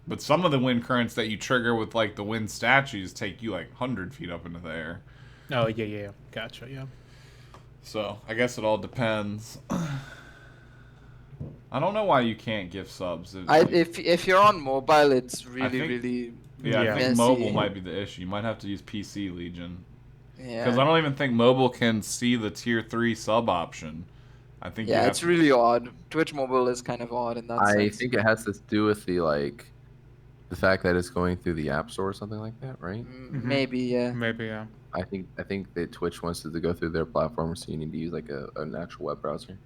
But some of the wind currents that you trigger with like the wind statues take you like 100 feet up into the air. Oh, yeah. Gotcha, yeah. So I guess it all depends. I don't know why you can't give subs. If you're on mobile, it's really think- really. yeah, I Yeah. think messy. mobile might be the issue. You might have to use PC Legion. Yeah. Because I don't even think mobile can see the tier 3 sub option. I think you Yeah, have it's to- really odd. Twitch mobile is kind of odd in that I sense. think it has to do with the fact that it's going through the App Store or something like that, right? Maybe, yeah. Maybe, yeah. I think that Twitch wants it to go through their platform, so you need to use like an actual web browser.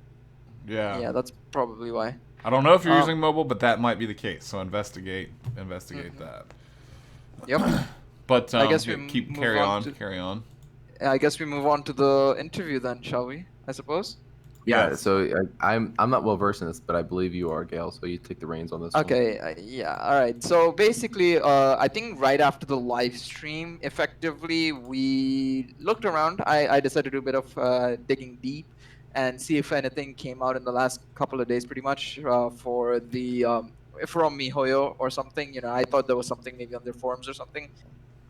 Yeah. Yeah, that's probably why. I don't know if you're Um, using mobile, but that might be the case. So investigate that. Yep. But I guess we keep move carry on on, to- carry on. I guess we move on to the interview then, shall we? I suppose. Yeah. Yes. So I'm not well versed in this, but I believe you are, Gail. So you take the reins on this. one. Okay, yeah, all right. So basically, I think right after the live stream, effectively, we looked around. I decided to do a bit of digging deep and see if anything came out in the last couple of days, pretty much, for the from MiHoYo or something. You know, I thought there was something maybe on their forums or something.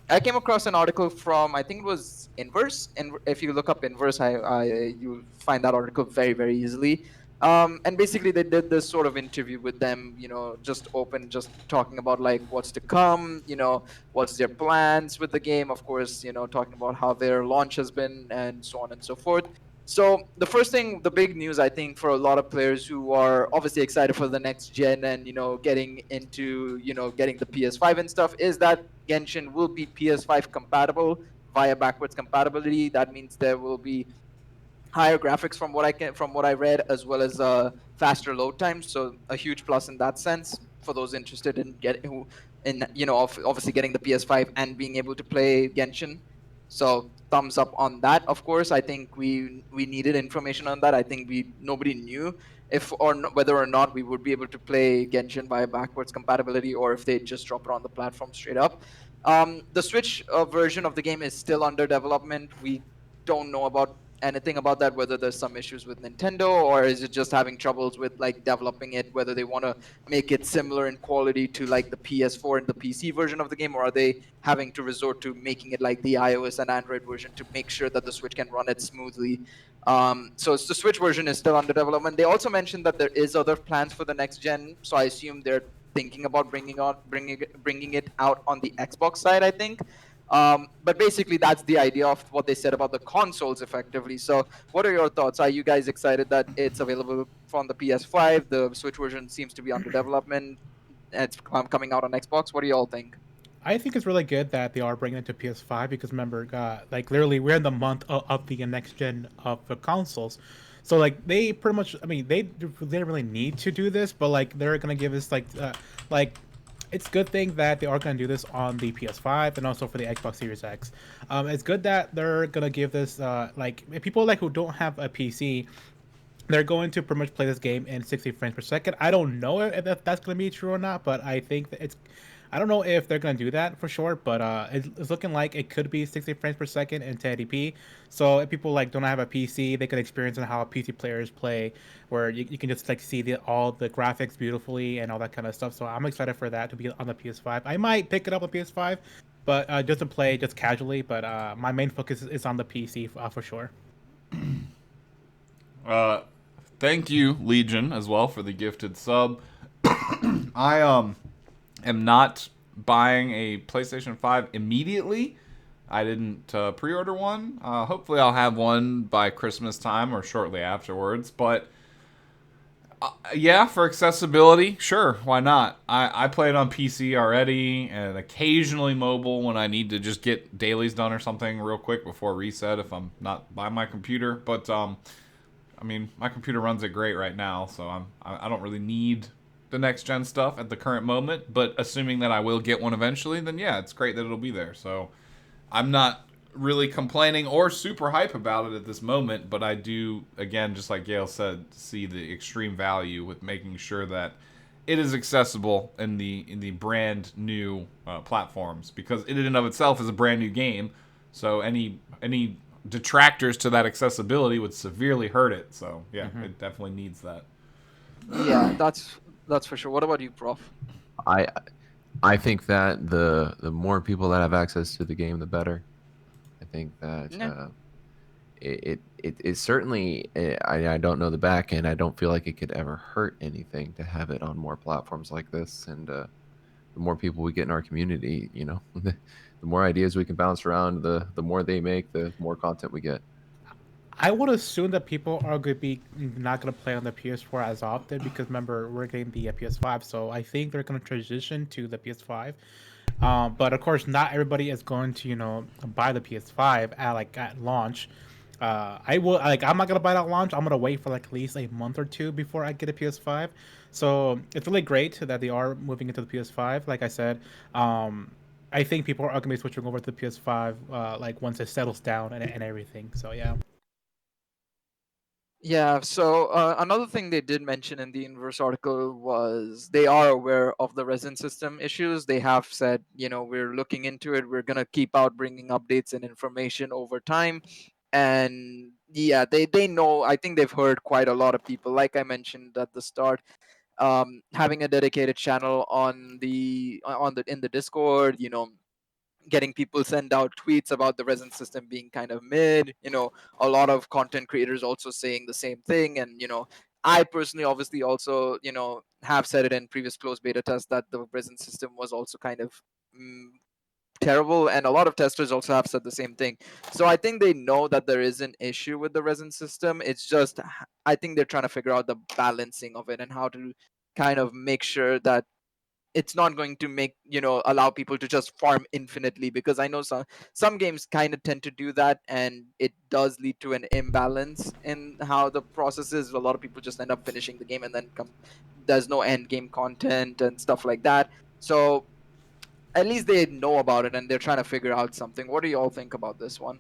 I came across an article from, I think it was Inverse, and if you look up Inverse, you'll find that article very, very easily. And basically, they did this sort of interview with them, just open, just talking about like what's to come, what's their plans with the game, of course, talking about how their launch has been and so on and so forth. So the first thing, the big news, I think, for a lot of players who are obviously excited for the next gen and getting into getting the PS5 and stuff, is that Genshin will be PS5 compatible via backwards compatibility. That means there will be higher graphics from what I read, as well as faster load times. So a huge plus in that sense for those interested in obviously getting the PS5 and being able to play Genshin. So thumbs up on that. Of course, I think we needed information on that. I think nobody knew if or whether or not we would be able to play Genshin via backwards compatibility, or if they just drop it on the platform straight up. The Switch version of the game is still under development. We don't know about anything about that, whether there's some issues with Nintendo, or is it just having troubles with like developing it, whether they want to make it similar in quality to like the PS4 and the PC version of the game, or are they having to resort to making it like the iOS and Android version to make sure that the Switch can run it smoothly. So the Switch version is still under development. They also mentioned that there is other plans for the next gen, so I assume they're thinking about bringing it out on the Xbox side, I think. But basically, that's the idea of what they said about the consoles, effectively. So, what are your thoughts? Are you guys excited that it's available from the PS5? The Switch version seems to be under development. It's coming out on Xbox. What do you all think? I think it's really good that they are bringing it to PS5 because remember, like literally, we're in the month of the next gen of the consoles, so like they pretty much, I mean, they didn't really need to do this, but like they're gonna give us like it's a good thing that they are gonna do this on the PS5 and also for the Xbox Series X. It's good that they're gonna give this like if people like who don't have a PC, they're going to pretty much play this game in 60 frames per second. I don't know if that's going to be true or not, but I think that it's. I don't know if they're going to do that for sure, but it's looking like it could be 60 frames per second in 1080p. So if people like don't have a PC, they can experience how PC players play, where you can just like see all the graphics beautifully and all that kind of stuff. So I'm excited for that to be on the PS5. I might pick it up on PS5, but just to play just casually. But my main focus is on the PC for sure. Thank you, Legion, as well for the gifted sub. I am not buying a PlayStation 5 immediately. I didn't pre-order one. Hopefully, I'll have one by Christmas time or shortly afterwards. But yeah, for accessibility, sure, why not? I play it on PC already, and occasionally mobile when I need to just get dailies done or something real quick before reset if I'm not by my computer. But I mean, my computer runs it great right now, so I don't really need the next gen stuff at the current moment. But assuming that I will get one eventually, then yeah, it's great that it'll be there. So I'm not really complaining or super hype about it at this moment, but I do, again, just like Gail said, see the extreme value with making sure that it is accessible in the brand new platforms, because it in and of itself is a brand new game. So any detractors to that accessibility would severely hurt it. So yeah, it definitely needs that. Yeah, that's for sure. What about you, Prof? I I think that the more people that have access to the game, the better. I think that Yeah. it certainly I don't know the back end. I don't feel like it could ever hurt anything to have it on more platforms like this, and the more people we get in our community, the more ideas we can bounce around, the more they make, the more content we get. I would assume that people are going to be not going to play on the PS4 as often because remember we're getting the PS5, so I think they're going to transition to the PS5. But of course, not everybody is going to buy the PS5 at launch. I will like I'm not gonna buy it at launch. I'm gonna wait for like at least a month or two before I get a PS5. So it's really great that they are moving into the PS5. Like I said, I think people are gonna be switching over to the PS5 like once it settles down and everything. So yeah. Yeah, so another thing they did mention in the Inverse article was they are aware of the resin system issues. They have said, we're looking into it. We're going to keep out bringing updates and information over time. And yeah, they know, I think they've heard quite a lot of people, like I mentioned at the start, having a dedicated channel on the in the Discord, getting people send out tweets about the resin system being kind of mid. A lot of content creators also saying the same thing, and I personally obviously also have said it in previous closed beta tests that the resin system was also kind of mm, terrible, and a lot of testers also have said the same thing. So I think they know that there is an issue with the resin system. It's just I think they're trying to figure out the balancing of it and how to kind of make sure that it's not going to make allow people to just farm infinitely, because I know some games kind of tend to do that, and it does lead to an imbalance in how the process is. A lot of people just end up finishing the game and then there's no end game content and stuff like that. So at least they know about it and they're trying to figure out something. What do you all think about this one?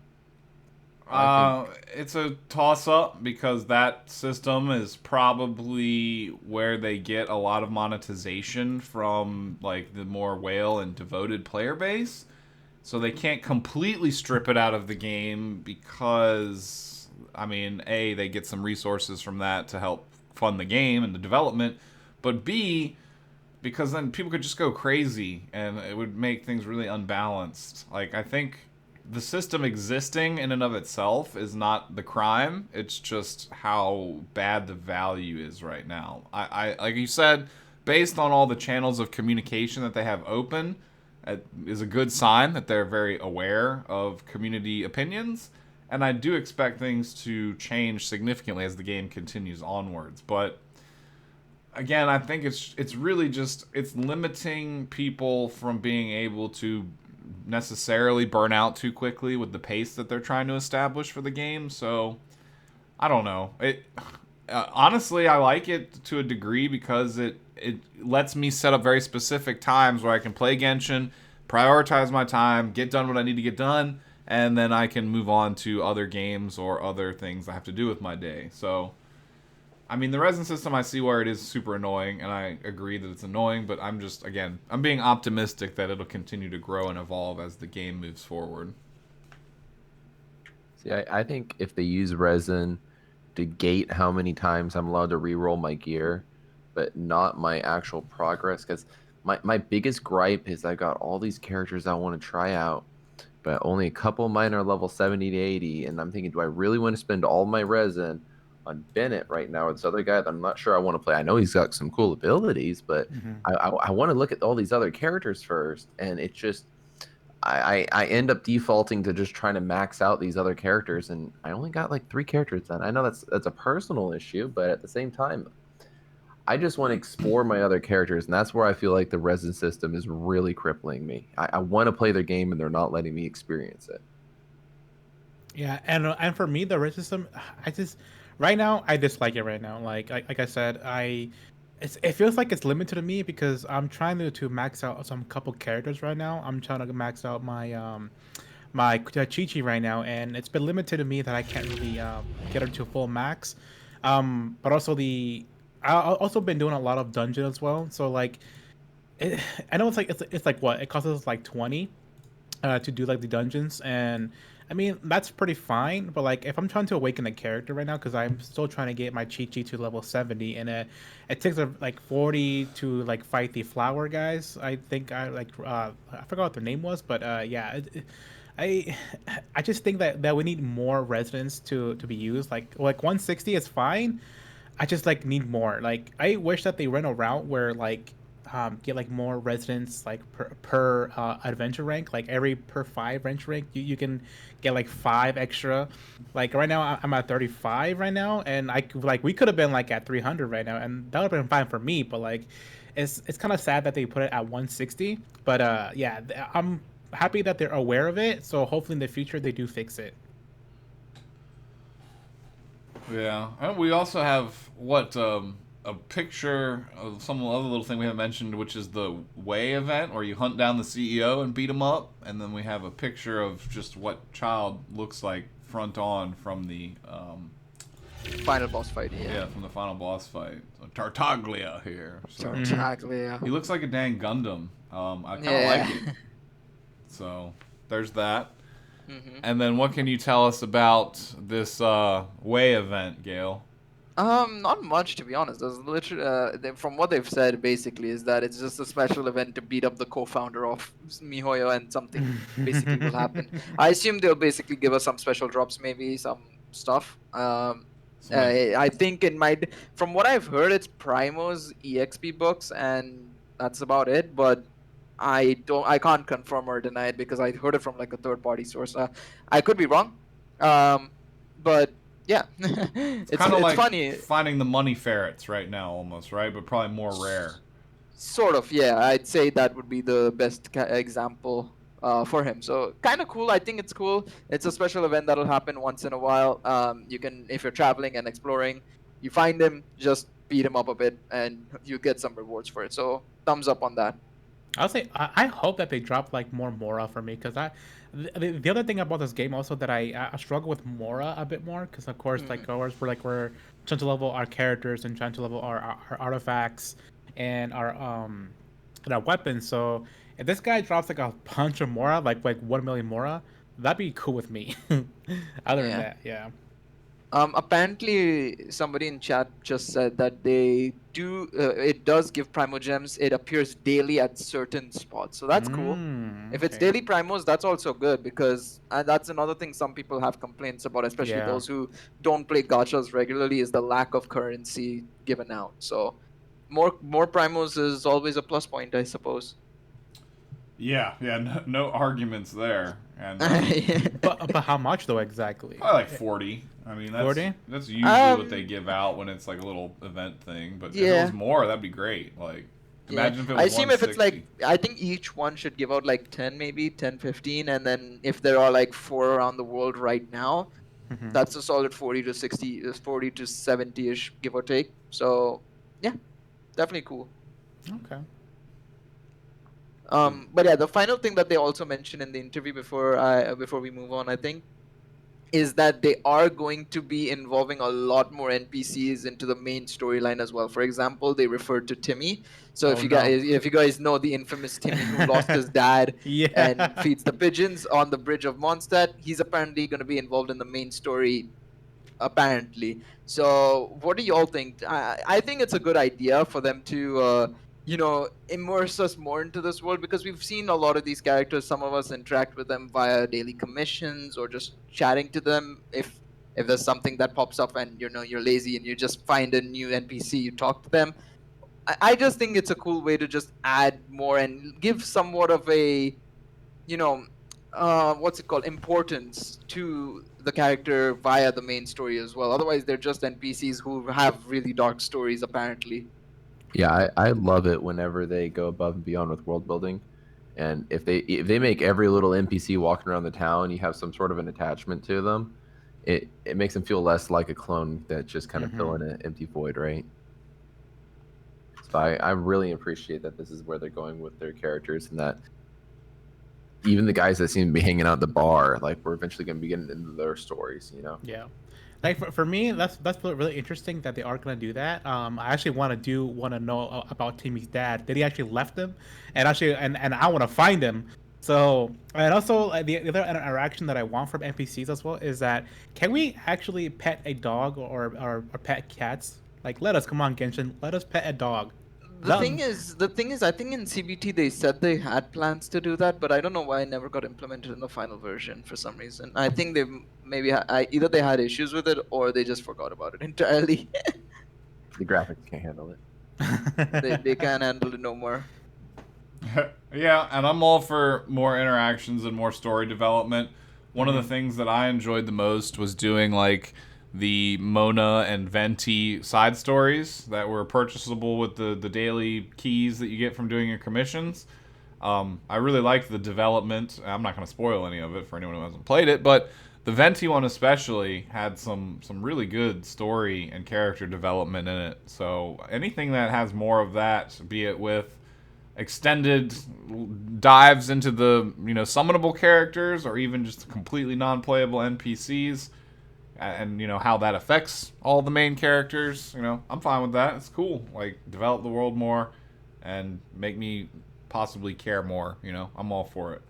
It's a toss-up because that system is probably where they get a lot of monetization from, like, the more whale and devoted player base. So they can't completely strip it out of the game because, I mean, A, they get some resources from that to help fund the game and the development, but B, because then people could just go crazy and it would make things really unbalanced. Like, I think the system existing in and of itself is not the crime. It's just how bad the value is right now. I like you said, based on all the channels of communication that they have open, it is a good sign that they're very aware of community opinions. And I do expect things to change significantly as the game continues onwards. But again, I think it's really just it's limiting people from being able to necessarily burn out too quickly with the pace that they're trying to establish for the game. So I don't know. It honestly, I like it to a degree because it lets me set up very specific times where I can play Genshin, prioritize my time, get done what I need to get done, and then I can move on to other games or other things I have to do with my day. So I mean, the resin system, I see where it is super annoying, and I agree that it's annoying, but I'm just, again, I'm being optimistic that it'll continue to grow and evolve as the game moves forward. See, I think if they use resin to gate how many times I'm allowed to reroll my gear, but not my actual progress, because my biggest gripe is I got all these characters I want to try out, but only a couple of mine are level 70 to 80, and I'm thinking, do I really want to spend all my resin on Bennett right now, or this other guy that I'm not sure I want to play? I know he's got some cool abilities, but I want to look at all these other characters first, and it just I end up defaulting to just trying to max out these other characters, and I only got like 3 characters done. I know that's a personal issue, but at the same time, I just want to explore my other characters, and that's where I feel like the resin system is really crippling me. I want to play their game, and they're not letting me experience it. Yeah, and for me, the race system, I just right now I dislike it right now. Like I said, it feels like it's limited to me because I'm trying to max out some couple characters right now. I'm trying to max out my Chi-Chi right now, and it's been limited to me that I can't really get her to full max. But also I've also been doing a lot of dungeon as well. So like, I know it's like what it costs us like 20 to do like the dungeons, and I mean that's pretty fine. But like if I'm trying to awaken a character right now, because I'm still trying to get my Chi-Chi to level 70, and it takes like 40 to like fight the flower guys. I think I forgot what their name was, but yeah. I I just think that we need more residents to be used. Like 160 is fine. I just like need more. Like I wish that they ran a route where like get like more residents like per adventure rank. Like every per 5 adventure rank, you can get like 5 extra. Like right now I'm at 35 right now, and we could have been like at 300 right now, and that would have been fine for me. But like it's kind of sad that they put it at 160. But yeah, I'm happy that they're aware of it. So hopefully in the future they do fix it. Yeah, and we also have a picture of some other little thing we haven't mentioned, which is the Way event where you hunt down the CEO and beat him up, and then we have a picture of just what Child looks like front on from the Final boss fight, yeah, from the final boss fight. So Tartaglia here. So Tartaglia. he looks like a dang Gundam. I kind of like it. So there's that. Mm-hmm. And then what can you tell us about this Way event, Gail? Not much to be honest. There's literally, from what they've said, basically, is that it's just a special event to beat up the co-founder of MiHoYo, and something basically will happen. I assume they'll basically give us some special drops, maybe some stuff. I think it might, from what I've heard, it's Primo's EXP books, and that's about it. But I can't confirm or deny it because I heard it from like a third-party source. I could be wrong, but yeah, It's kind of it's like funny. finding the money ferrets right now, almost, right? But probably more rare. Sort of, yeah. I'd say that would be the best example for him. So kind of cool. I think it's cool. It's a special event that'll happen once in a while. You can, if you're traveling and exploring, you find him, just beat him up a bit, and you get some rewards for it. So thumbs up on that. I'll say I hope that they drop like more Mora for me, because the other thing about this game also that I struggle with Mora a bit more, because of course like ours we're trying to level our characters and trying to level our artifacts and our weapons. So if this guy drops like a bunch of Mora, like 1 million Mora, that'd be cool with me. Other than Yeah. that, yeah. Apparently, somebody in chat just said that they do. It does give Primo gems. It appears daily at certain spots, so that's cool. If it's Okay. daily primos, that's also good because that's another thing some people have complaints about, especially Yeah. those who don't play gachas regularly, is the lack of currency given out. So more primos is always a plus point, I suppose. Yeah, no arguments there. And But how much though exactly? probably like 40. I mean, 40? that's usually what they give out when it's like a little event thing. But if it Yeah. was more, that'd be great. Like, Yeah. imagine if it was I assume if it's 160. like, I think each one should give out like 10, maybe 10, 15, and then if there are like 4 around the world right now, Mhm. that's a solid 40 to 60, 40 to 70-ish, give or take. So yeah, definitely cool. Okay. But yeah, the final thing that they also mentioned in the interview before we move on, I think, is that they are going to be involving a lot more NPCs into the main storyline as well. For example, they referred to Timmy. So Oh, no. if you guys know the infamous Timmy who lost his dad Yeah. and feeds the pigeons on the bridge of Mondstadt, he's apparently going to be involved in the main story, apparently. So what do y'all think? I think it's a good idea for them to immerse us more into this world, because we've seen a lot of these characters. Some of us interact with them via daily commissions or just chatting to them. If there's something that pops up and you're lazy and you just find a new NPC, you talk to them. I just think it's a cool way to just add more and give somewhat of a, you know, what's it called, importance to the character via the main story as well. Otherwise, they're just NPCs who have really dark stories, apparently. Yeah, I love it whenever they go above and beyond with world building. And if they make every little NPC walking around the town, you have some sort of an attachment to them, it makes them feel less like a clone that's just kind of filling an empty void, right? So I really appreciate that this is where they're going with their characters, and that even the guys that seem to be hanging out at the bar, like, we're eventually going to be getting into their stories, you know? Yeah. Like for me, that's really interesting that they are gonna do that. I actually want to know about Timmy's dad. Did he actually left him? And actually, and I want to find him. So, and also the other interaction that I want from NPCs as well is that, can we actually pet a dog or pet cats? Like, come on, Genshin, let us pet a dog. The thing is, I think in CBT they said they had plans to do that, but I don't know why it never got implemented in the final version for some reason. I think they maybe either they had issues with it or they just forgot about it entirely. The graphics can't handle it. They can't handle it no more. Yeah, and I'm all for more interactions and more story development. One of the things that I enjoyed the most was doing like the Mona and Venti side stories that were purchasable with the daily keys that you get from doing your commissions. I really liked the development. I'm not going to spoil any of it for anyone who hasn't played it, but the Venti one especially had some really good story and character development in it. So anything that has more of that, be it with extended dives into the summonable characters or even just completely non-playable NPCs, and how that affects all the main characters, I'm fine with that. It's cool. Like, develop the world more and make me possibly care more. I'm all for it.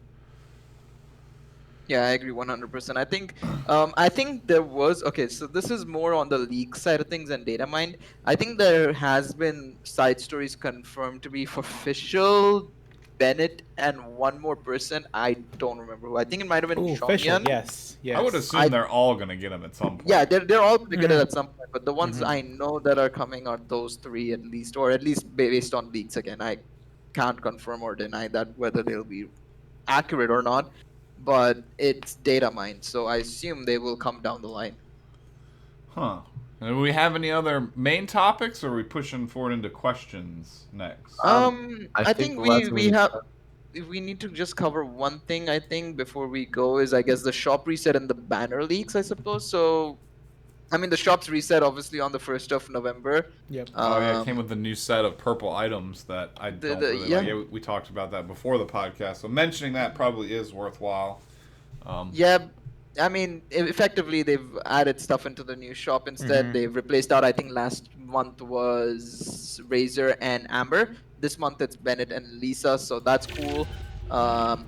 Yeah, I agree 100%. I think there was okay, so this is more on the leak side of things and data mined. I think there has been side stories confirmed to be for Fischl, Bennett, and one more person. I don't remember who. I think it might have been Oh, official. Chongyan. Yes, I would yes. assume they're all gonna get him at some Yeah, point. they're all gonna get it Mhm. at some point, but the ones Mhm. I know that are coming are those three at least, or at least based on leaks. Again, I can't confirm or deny that whether they'll be accurate or not, but it's data mined, so I assume they will come down the line. Huh. And do we have any other main topics, or are we pushing forward into questions next? I I think think the last thing we need. we need to just cover one thing. I think before we go is I guess the shop reset and the banner leaks. I suppose so. I mean, the shops reset obviously on the 1st of November. Yep. Oh yeah, it came Um, with a new set of purple items that I don't the really like. yeah. Yeah, we talked about that before the podcast, so mentioning that probably is worthwhile. Yeah, I mean, effectively, they've added stuff into the new shop instead. Mhm. They've replaced out, I think last month was Razor and Amber. This month it's Bennett and Lisa, so that's cool. Um,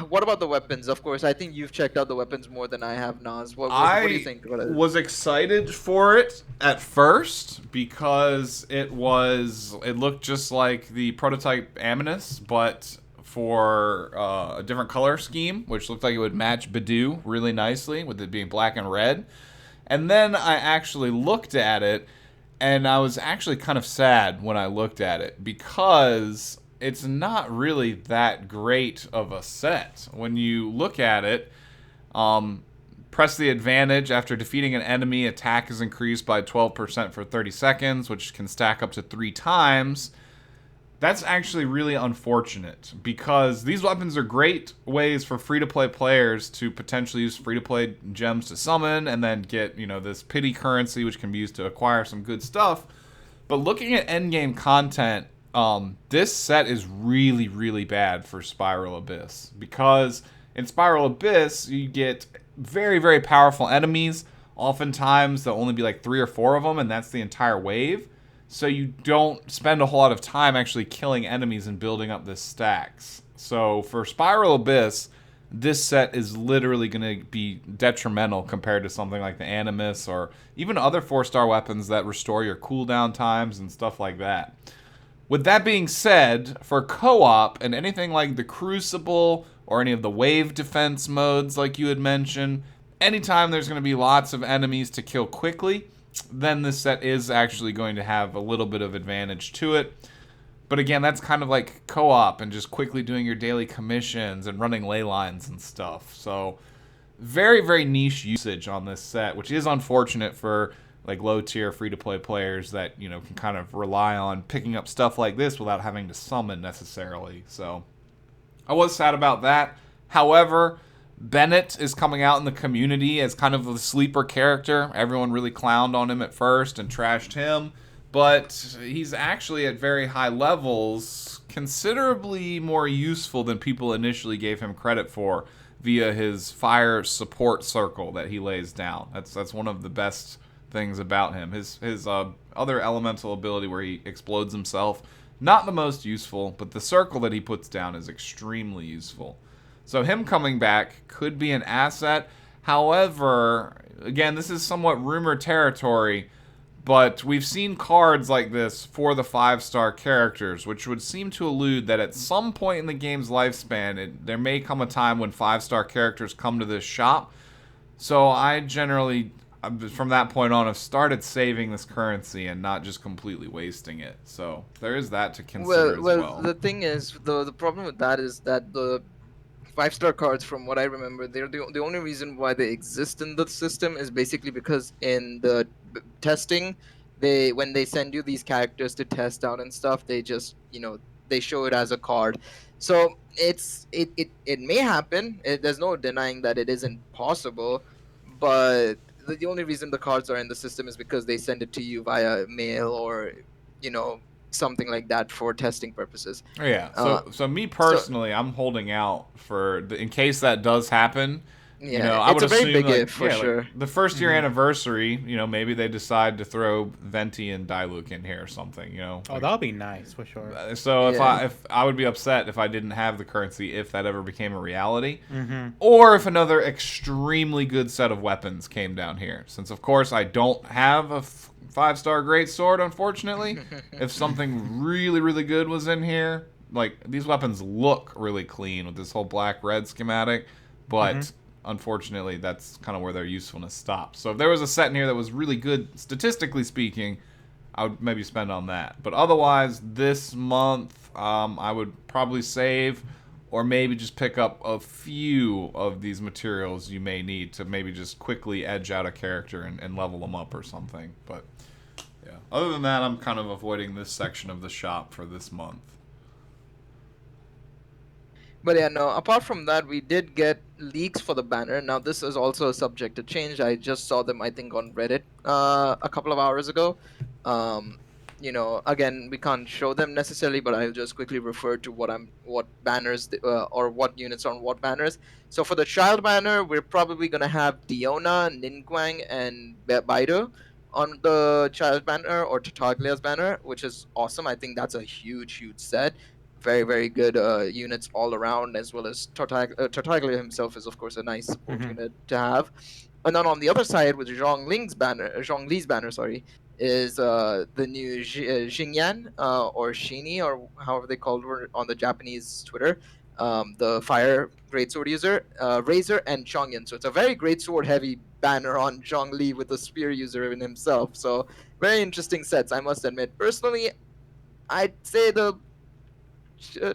what about the weapons? Of course, I think you've checked out the weapons more than I have, Nas. What do you I think about it? was excited for it at first because it looked just like the prototype Aminus, but for a different color scheme, which looked like it would match Bidou really nicely with it being black and red. And then I actually looked at it, and I was actually kind of sad when I looked at it because it's not really that great of a set. When you look at it, um, press the advantage after defeating an enemy. Attack is increased by 12% for 30 seconds, which can stack up to 3 times. That's actually really unfortunate because these weapons are great ways for free-to-play players to potentially use free-to-play gems to summon and then get, this pity currency, which can be used to acquire some good stuff. But looking at endgame content, this set is really, really bad for Spiral Abyss because in Spiral Abyss you get very, very powerful enemies. Oftentimes there'll only be like 3 or 4 of them, and that's the entire wave. So you don't spend a whole lot of time actually killing enemies and building up this stacks. So for Spiral Abyss, this set is literally going to be detrimental compared to something like the Animus or even other 4-star weapons that restore your cooldown times and stuff like that. With that being said, for co-op and anything like the Crucible or any of the wave defense modes like you had mentioned, anytime there's going to be lots of enemies to kill quickly, then this set is actually going to have a little bit of advantage to it. But again, that's kind of like co-op and just quickly doing your daily commissions and running ley lines and stuff. So very, very niche usage on this set, which is unfortunate for like low tier free to play players that, can kind of rely on picking up stuff like this without having to summon necessarily. So I was sad about that. However, Bennett is coming out in the community as kind of a sleeper character. Everyone really clowned on him at first and trashed him, but he's actually at very high levels considerably more useful than people initially gave him credit for via his fire support circle that he lays down. That's one of the best things about him. His other elemental ability where he explodes himself, not the most useful, but the circle that he puts down is extremely useful. So him coming back could be an asset. However, again, this is somewhat rumor territory, but we've seen cards like this for the 5-star characters, which would seem to allude that at some point in the game's lifespan, there may come a time when 5-star characters come to this shop. So I generally, from that point on, have started saving this currency and not just completely wasting it. So there is that to consider as well. The thing is, the problem with that is that the 5-star cards, from what I remember, they're the only reason why they exist in the system is basically because in the testing, when they send you these characters to test out and stuff, they just they show it as a card. So it may happen. There's no denying that it isn't possible, but the only reason the cards are in the system is because they send it to you via mail or you know something like that for testing purposes. Oh, yeah. So me so personally, I'm holding out for in case that does happen. You know, Yeah, I would it's a very assume big like if for sure. like the first year anniversary. You know, maybe they decide to throw Venti and Diluc in here or something. You know, Oh, like, that'll be nice for sure. so Yeah. if I would be upset if I didn't have the currency if that ever became a reality, Mm-hmm. or if another extremely good set of weapons came down here. Since of course I don't have a 5-star great sword, unfortunately. If something really really good was in here, like these weapons look really clean with this whole black red schematic, but unfortunately that's kind of where their usefulness stops. So if there was a set in here that was really good statistically speaking, I would maybe spend on that. But otherwise, this month, I would probably save, or maybe just pick up a few of these materials you may need to maybe just quickly edge out a character and level them up or something. But yeah, other than that, I'm kind of avoiding this section of the shop for this month. But yeah, no, apart from that, we did get leaks for the banner. Now, this is also a subject to change. I just saw them, I think, on Reddit a couple of hours ago. Um, again, we can't show them necessarily, but I'll just quickly refer to what banners or what units are on what banners. So for the child banner, we're probably gonna have Diona, Ningguang, and Baido on the child banner or Tartaglia's banner, which is awesome. I think that's a huge, huge set. Very, very good units all around, as well as Tartaglia himself is, of course, a nice support unit to have. And then on the other side, with Zhong Li's banner, sorry, is the new Xingyan or Shini, or however they called her on the Japanese Twitter, the fire greatsword user, Razor and Chongyan. So it's a very greatsword heavy banner on Zhong Li with the spear user in himself. So very interesting sets, I must admit. Personally, I'd say the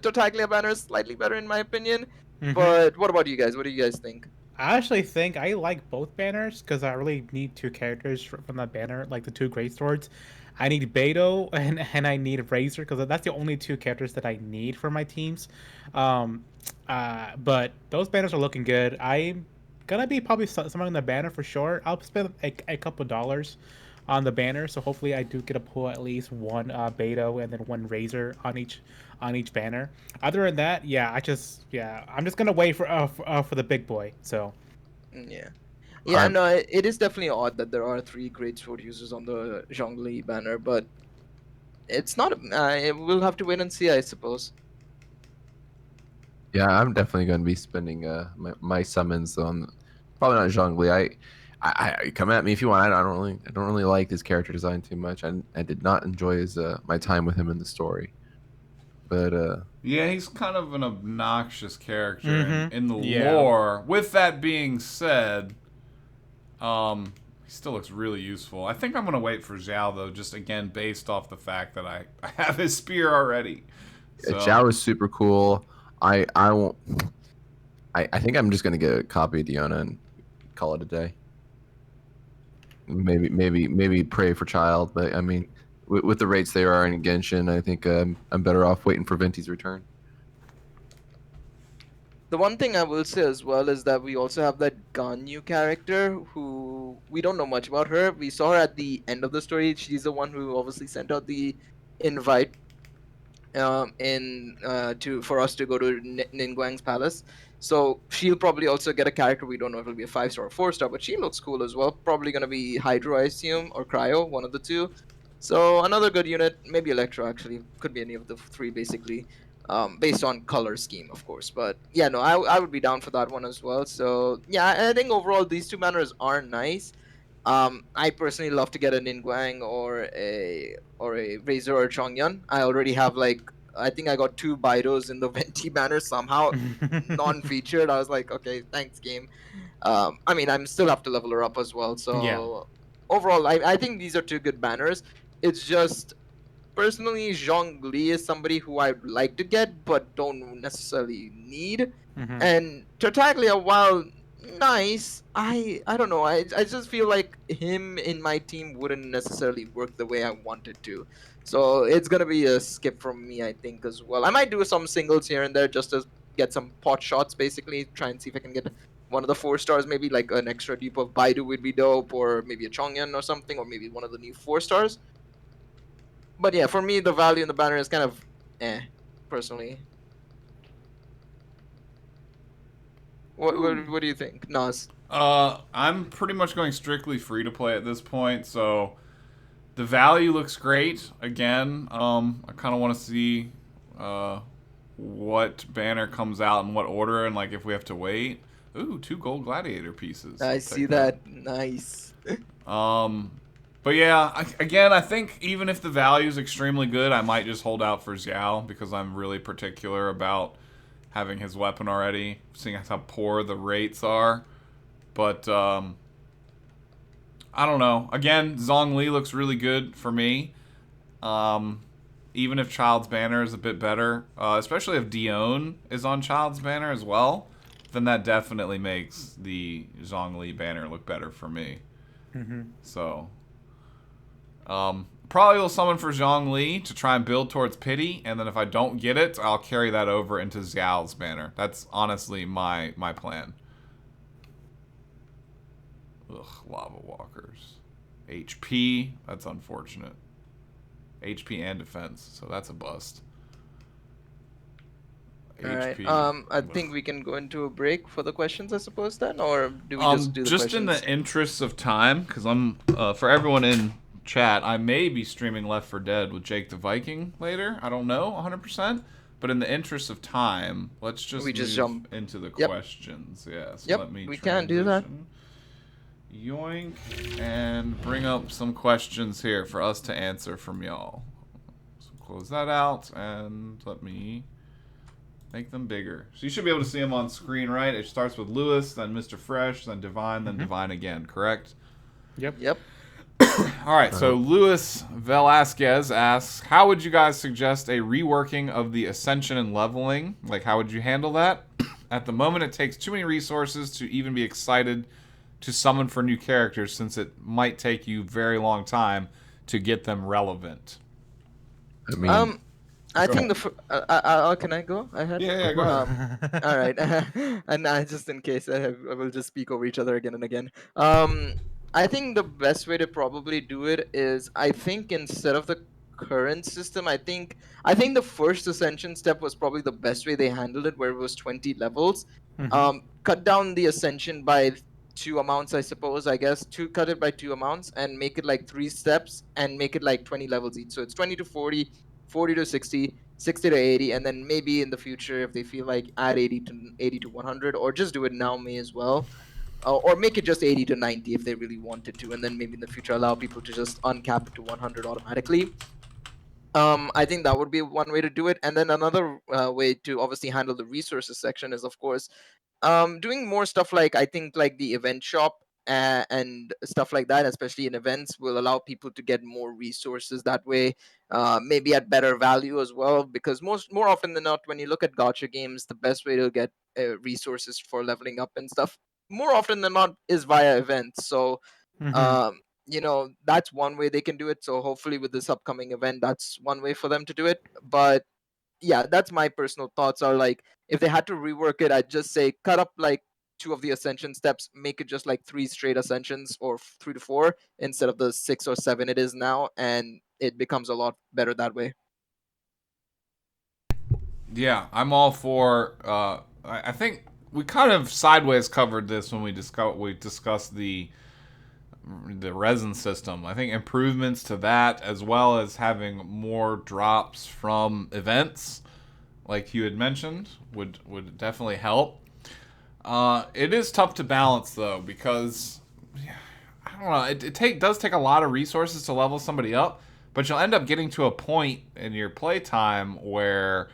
Tartaglia banner is slightly better in my opinion. But what about you guys? What do you guys think? I actually think I like both banners because I really need two characters from that banner, like the two great swords. I need Beto and I need Razor because that's the only two characters that I need for my teams. Um, but those banners are looking good. I'm gonna be probably someone in the banner for sure. I'll spend a couple dollars on the banner, so hopefully I do get to pull at least one Beto and then one Razor on each banner. Other than that, I'm just gonna wait for the big boy. So Yeah. Yeah, I'm no, it is definitely odd that there are three great sword users on the Zhongli banner, but it's not. We'll have to wait and see, I suppose. Yeah, I'm definitely going to be spending my summons on probably not Zhongli. I come at me if you want. I don't really like his character design too much. I did not enjoy his my time with him in the story. But Yeah, he's kind of an obnoxious character in the Yeah. lore. With that being said, he still looks really useful. I think I'm gonna wait for Zhao though, just again based off the fact that I have his spear already. So, Zhao is super cool. I won't. I think I'm just gonna get a copy of Diona and call it a day. Maybe pray for child, but I mean, with the rates they are in Genshin, I think I'm better off waiting for Venti's return. The one thing I will say as well is that we also have that Ganyu character who we don't know much about her. We saw her at the end of the story. She's the one who obviously sent out the invite in to for us to go to Ningguang's palace. So she'll probably also get a character. We don't know if it'll be a 5-star or 4-star, but she looks cool as well. Probably gonna be Hydro, I assume, or Cryo, one of the two. So another good unit, maybe Electro actually, could be any of the three basically, based on color scheme, of course. But yeah, no, I would be down for that one as well. So yeah, I think overall these two banners are nice. I personally love to get a Ningguang or a Razor or Chongyun. I already have like I think I got two Bidos in the Venti banner somehow non-featured. I was like, okay, thanks game. I mean, I'm still have to level her up as well. Yeah. So overall, I think these are two good banners. It's just personally, Zhongli is somebody who I'd like to get, but don't necessarily need. And Tartaglia, while nice, I don't know. I just feel like him in my team wouldn't necessarily work the way I wanted to. So it's gonna be a skip from me, I think, as well. I might do some singles here and there just to get some pot shots, basically. Try and see if I can get one of the 4-stars, maybe like an extra dupe of Baidu would be dope, or maybe a Chongyan or something, or maybe one of the new 4-stars. But yeah, for me, the value in the banner is kind of personally. What do you think, Nas? I'm pretty much going strictly free to play at this point, so the value looks great. Again, I kind of want to see what banner comes out in what order, and like if we have to wait. Ooh, 2 gold gladiator pieces. I I'll see take that. Nice. But yeah, I think even if the value is extremely good, I might just hold out for Xiao because I'm really particular about having his weapon already, seeing how poor the rates are. But I don't know. Again, Zhongli looks really good for me. Even if Child's Banner is a bit better, especially if Dione is on Child's Banner as well, then that definitely makes the Zhongli banner look better for me. So, probably will summon for Zhongli to try and build towards Pity, and then if I don't get it, I'll carry that over into Xiao's banner. That's honestly my plan. Ugh, Lava Walkers. HP, that's unfortunate. HP and defense, so that's a bust. All right. HP. I think we can go into a break for the questions, I suppose, then, or do we just do the just questions? in the interests of time, because I'm for everyone in chat, I may be streaming Left 4 Dead with Jake the Viking later. I don't know 100%, but in the interest of time, let's just jump into the Yep. questions. Yeah, so Yep, let me we can do that. transition. Yoink, and bring up some questions here for us to answer from y'all. So close that out, and let me make them bigger. So you should be able to see them on screen, right? It starts with Lewis, then Mr. Fresh, then Divine, then Divine again, correct? Yep. All right, so Luis Velasquez asks, how would you guys suggest a reworking of the Ascension and leveling? Like, how would you handle that? At the moment, it takes too many resources to even be excited to summon for new characters, since it might take you very long time to get them relevant. I mean, I think can I go ahead? Yeah, go ahead. All right, and just in case I will just speak over each other again and again. I think the best way to probably do it is, I think instead of the current system, I think the first ascension step was probably the best way they handled it, where it was 20 levels. Cut down the ascension by 2 amounts, I suppose. I guess cut it by 2 amounts and make it like 3 steps and make it like 20 levels each. So it's 20 to 40. 40 to 60, 60 to 80, and then maybe in the future, if they feel like, add 80 to 100, or just do it now, may as well. Or make it just 80 to 90 if they really wanted to, and then maybe in the future allow people to just uncap it to 100 automatically. I think that would be one way to do it. And then another way to obviously handle the resources section is, of course, doing more stuff like, I think, like the event shop and stuff like that, especially in events, will allow people to get more resources that way, maybe at better value as well, because more often than not, when you look at gacha games, the best way to get resources for leveling up and stuff, more often than not, is via events. So that's one way they can do it. So hopefully with this upcoming event, that's one way for them to do it. But yeah, that's my personal thoughts, are like, if they had to rework it, I'd just say cut up like 2 of the ascension steps, make it just like 3 straight ascensions, or 3 to 4 instead of the 6 or 7 it is now, and it becomes a lot better that way. Yeah, I'm all for. I think we kind of sideways covered this when we discussed the resin system. I think improvements to that, as well as having more drops from events, like you had mentioned, would definitely help. It is tough to balance though, because I don't know. It does take a lot of resources to level somebody up, but you'll end up getting to a point in your playtime where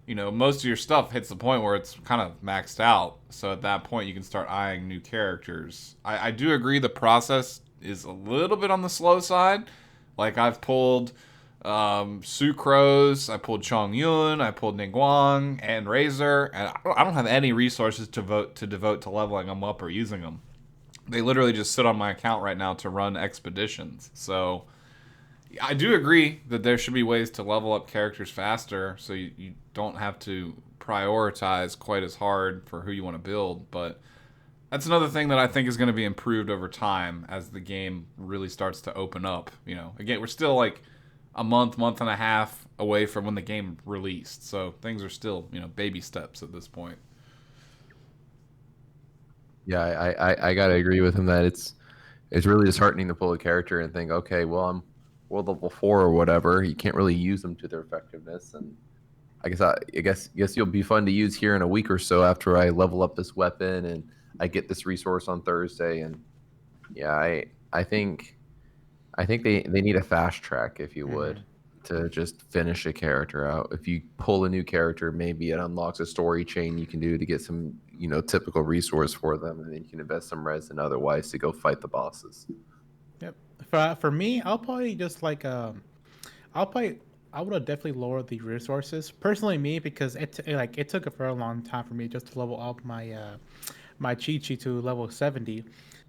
most of your stuff hits the point where it's kind of maxed out. So at that point, you can start eyeing new characters. I do agree the process is a little bit on the slow side. Like, I've pulled Sucrose, I pulled Chongyun, I pulled Ningguang and Razor, and I don't have any resources to devote to leveling them up or using them. They literally just sit on my account right now to run expeditions. So I do agree that there should be ways to level up characters faster, so you don't have to prioritize quite as hard for who you want to build. But that's another thing that I think is going to be improved over time as the game really starts to open up. Again, we're still like a month and a half away from when the game released, so things are still baby steps at this point. Yeah, I gotta agree with him that it's really disheartening to pull a character and think, okay, well, I'm world level 4 or whatever. You can't really use them to their effectiveness, and I guess you'll be fun to use here in a week or so after I level up this weapon and I get this resource on Thursday. And yeah, I think they need a fast track, if you would, to just finish a character out. If you pull a new character, maybe it unlocks a story chain you can do to get some, typical resource for them, and then you can invest some res and otherwise to go fight the bosses. Yep. For me, I'll probably just like I'll probably I would have definitely lowered the resources personally, me, because it took a very long time for me just to level up my Chi-Chi to level 70,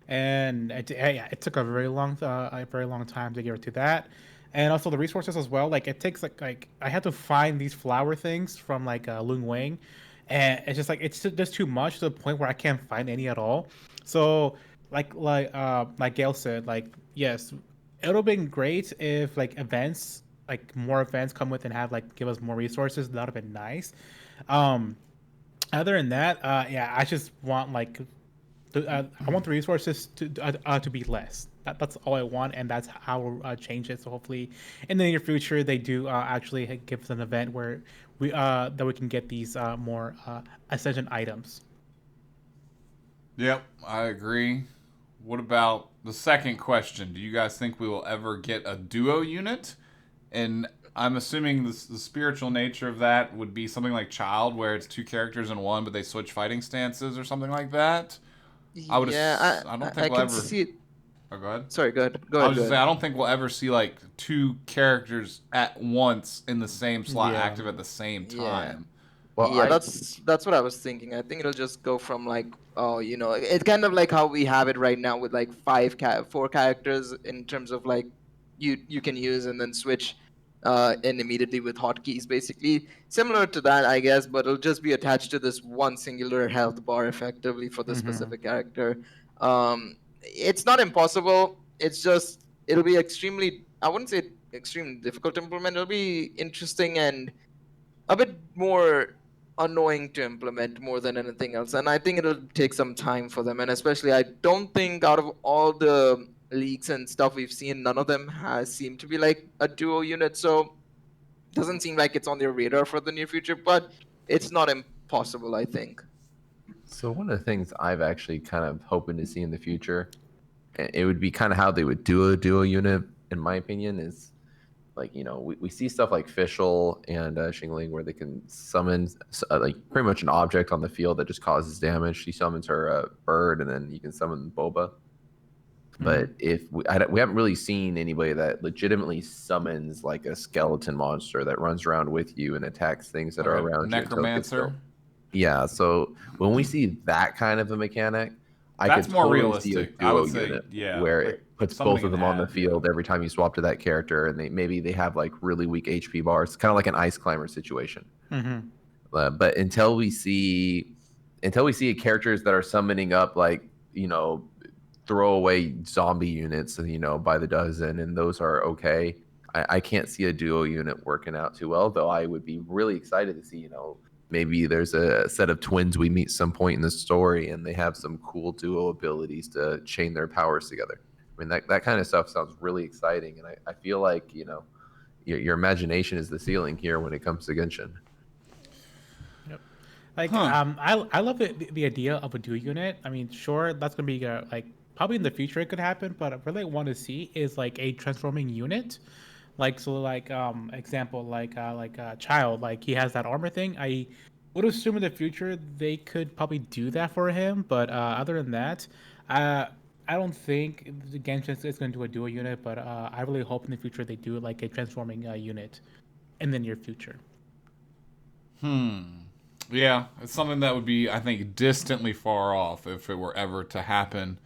and yeah, it took a very long time to get to that, and also the resources as well. Like it takes like I had to find these flower things from like Lung Wang, and it's just like it's just too much to the point where I can't find any at all. So like Gail said, like yes, it'll have been great if like more events come with and have like give us more resources. That would have been nice. Um, Other than that, yeah, I just want I want the resources to be less. That's all I want, and that's how we'll change it. So hopefully, in the near future, they do actually give us an event where we can get these more ascension items. Yep, I agree. What about the second question? Do you guys think we will ever get a duo unit? And I'm assuming the spiritual nature of that would be something like Child, where it's two characters in one, but they switch fighting stances or something like that. Yeah, I don't I think we'll can ever. see it. Oh, go ahead. Sorry, go ahead. Go I ahead. was Go just saying, ahead. I don't think we'll ever see like two characters at once in the same slot Yeah. active at the same Yeah. time. Well, Yeah, that's what I was thinking. I think it'll just go from like, oh, it's kind of like how we have it right now with like four characters in terms of like you can use and then switch in immediately with hotkeys, basically similar to that, I guess, but it'll just be attached to this one singular health bar effectively for the specific character. It's not impossible. It's just it'll be extremely, I wouldn't say extremely difficult to implement. It'll be interesting and a bit more annoying to implement more than anything else, and I think it'll take some time for them. And especially, I don't think out of all the leaks and stuff we've seen, none of them has seemed to be like a duo unit, so doesn't seem like it's on their radar for the near future, but it's not impossible, I think. So one of the things I've actually kind of hoping to see in the future, it would be kind of how they would do a duo unit, in my opinion, is like, we see stuff like Fischl and Xingling where they can summon like pretty much an object on the field that just causes damage. She summons her bird, and then you can summon Boba. But if we haven't really seen anybody that legitimately summons like a skeleton monster that runs around with you and attacks things that are Like a around you until it gets necromancer. killed. Yeah, so when we see that kind of a mechanic, I That's could more totally see a realistic. I duo would say, unit yeah, where like it puts something both of in them on the that, field every time you swap to that character, and maybe they have like really weak HP bars, kind of like an ice climber situation. But until we see characters that are summoning up like throwaway zombie units, by the dozen, and those are okay. I can't see a duo unit working out too well, though I would be really excited to see, maybe there's a set of twins we meet some point in the story and they have some cool duo abilities to chain their powers together. I mean, that kind of stuff sounds really exciting, and I feel like, your imagination is the ceiling here when it comes to Genshin. Like, I love the idea of a duo unit. I mean, sure, that's gonna be like probably in the future it could happen, but I really want to see is like a transforming unit. Like so, like example, Child, like he has that armor thing. I would assume in the future they could probably do that for him, but other than that, uh, I don't think the Genshin is going to do a duo unit. But I really hope in the future they do like a transforming unit in the near future. Yeah, it's something that would be, I think, distantly far off if it were ever to happen.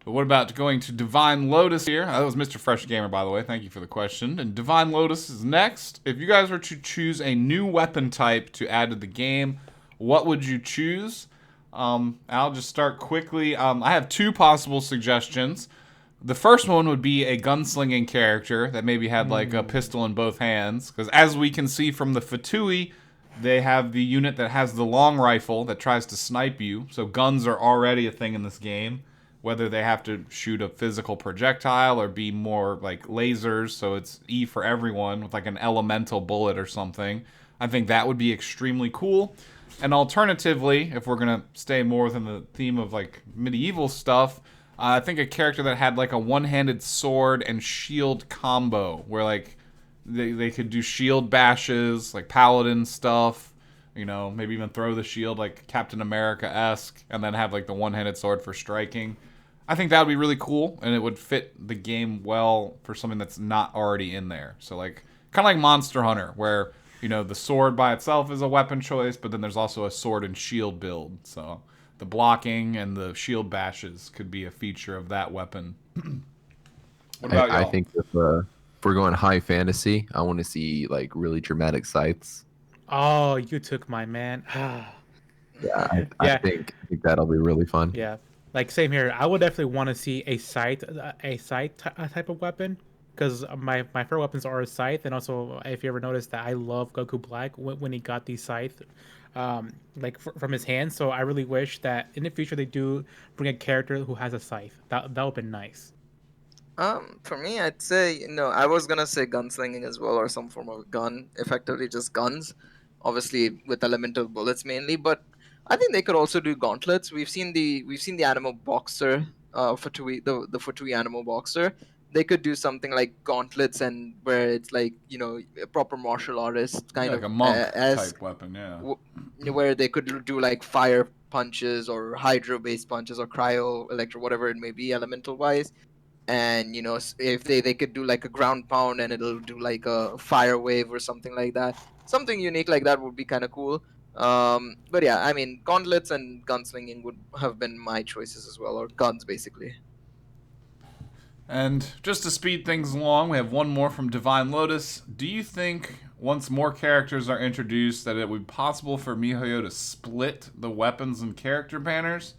But what about going to Divine Lotus here? That was Mr. Fresh Gamer, by the way. Thank you for the question. And Divine Lotus is next. If you guys were to choose a new weapon type to add to the game, what would you choose? I'll just start quickly. I have two possible suggestions. The first one would be a gunslinging character that maybe had like a pistol in both hands. Because as we can see from the Fatui, They have the unit that has the long rifle that tries to snipe you. So guns are already a thing in this game. Whether they have to shoot a physical projectile or be more like lasers, so it's E for everyone with like an elemental bullet or something. I think that would be extremely cool. And alternatively, if we're gonna stay more within the theme of like medieval stuff, I think a character that had like a one-handed sword and shield combo, where like they could do shield bashes, like paladin stuff, you know, maybe even throw the shield like Captain America-esque, and then have like the one-handed sword for striking. I think that would be really cool, and it would fit the game well for something that's not already in there. So like kind of like Monster Hunter, where you know the sword by itself is a weapon choice, but then there's also a sword and shield build. So the blocking and the shield bashes could be a feature of that weapon. What about I y'all? think if we're going high fantasy, I want to see like really dramatic scythes. Oh, you took my man. Yeah, I Yeah. think that'll be really fun. Yeah, like same here. I would definitely want to see a scythe type of weapon, because my favorite weapons are a scythe, and also if you ever noticed that I love Goku Black when he got the scythe, like from his hands. So I really wish that in the future they do bring a character who has a scythe. That would be nice. For me, I'd say, I was gonna say gunslinging as well, or some form of gun, effectively just guns, obviously with elemental bullets mainly. But I think they could also do gauntlets. We've seen the animal boxer, Fatui, the Fatui animal boxer. They could do something like gauntlets, and where it's like a proper martial artist Yeah, kind like of a monk as type weapon, yeah. where they could do like fire punches or hydro based punches or cryo electro, whatever it may be, elemental wise. And if they could do like a ground pound and it'll do like a fire wave or something like that, something unique like that would be kind of cool. But yeah, I mean, gauntlets and gunslinging would have been my choices as well, or guns basically. And just to speed things along, we have one more from Divine Lotus. Do you think once more characters are introduced that it would be possible for MiHoYo to split the weapons and character banners?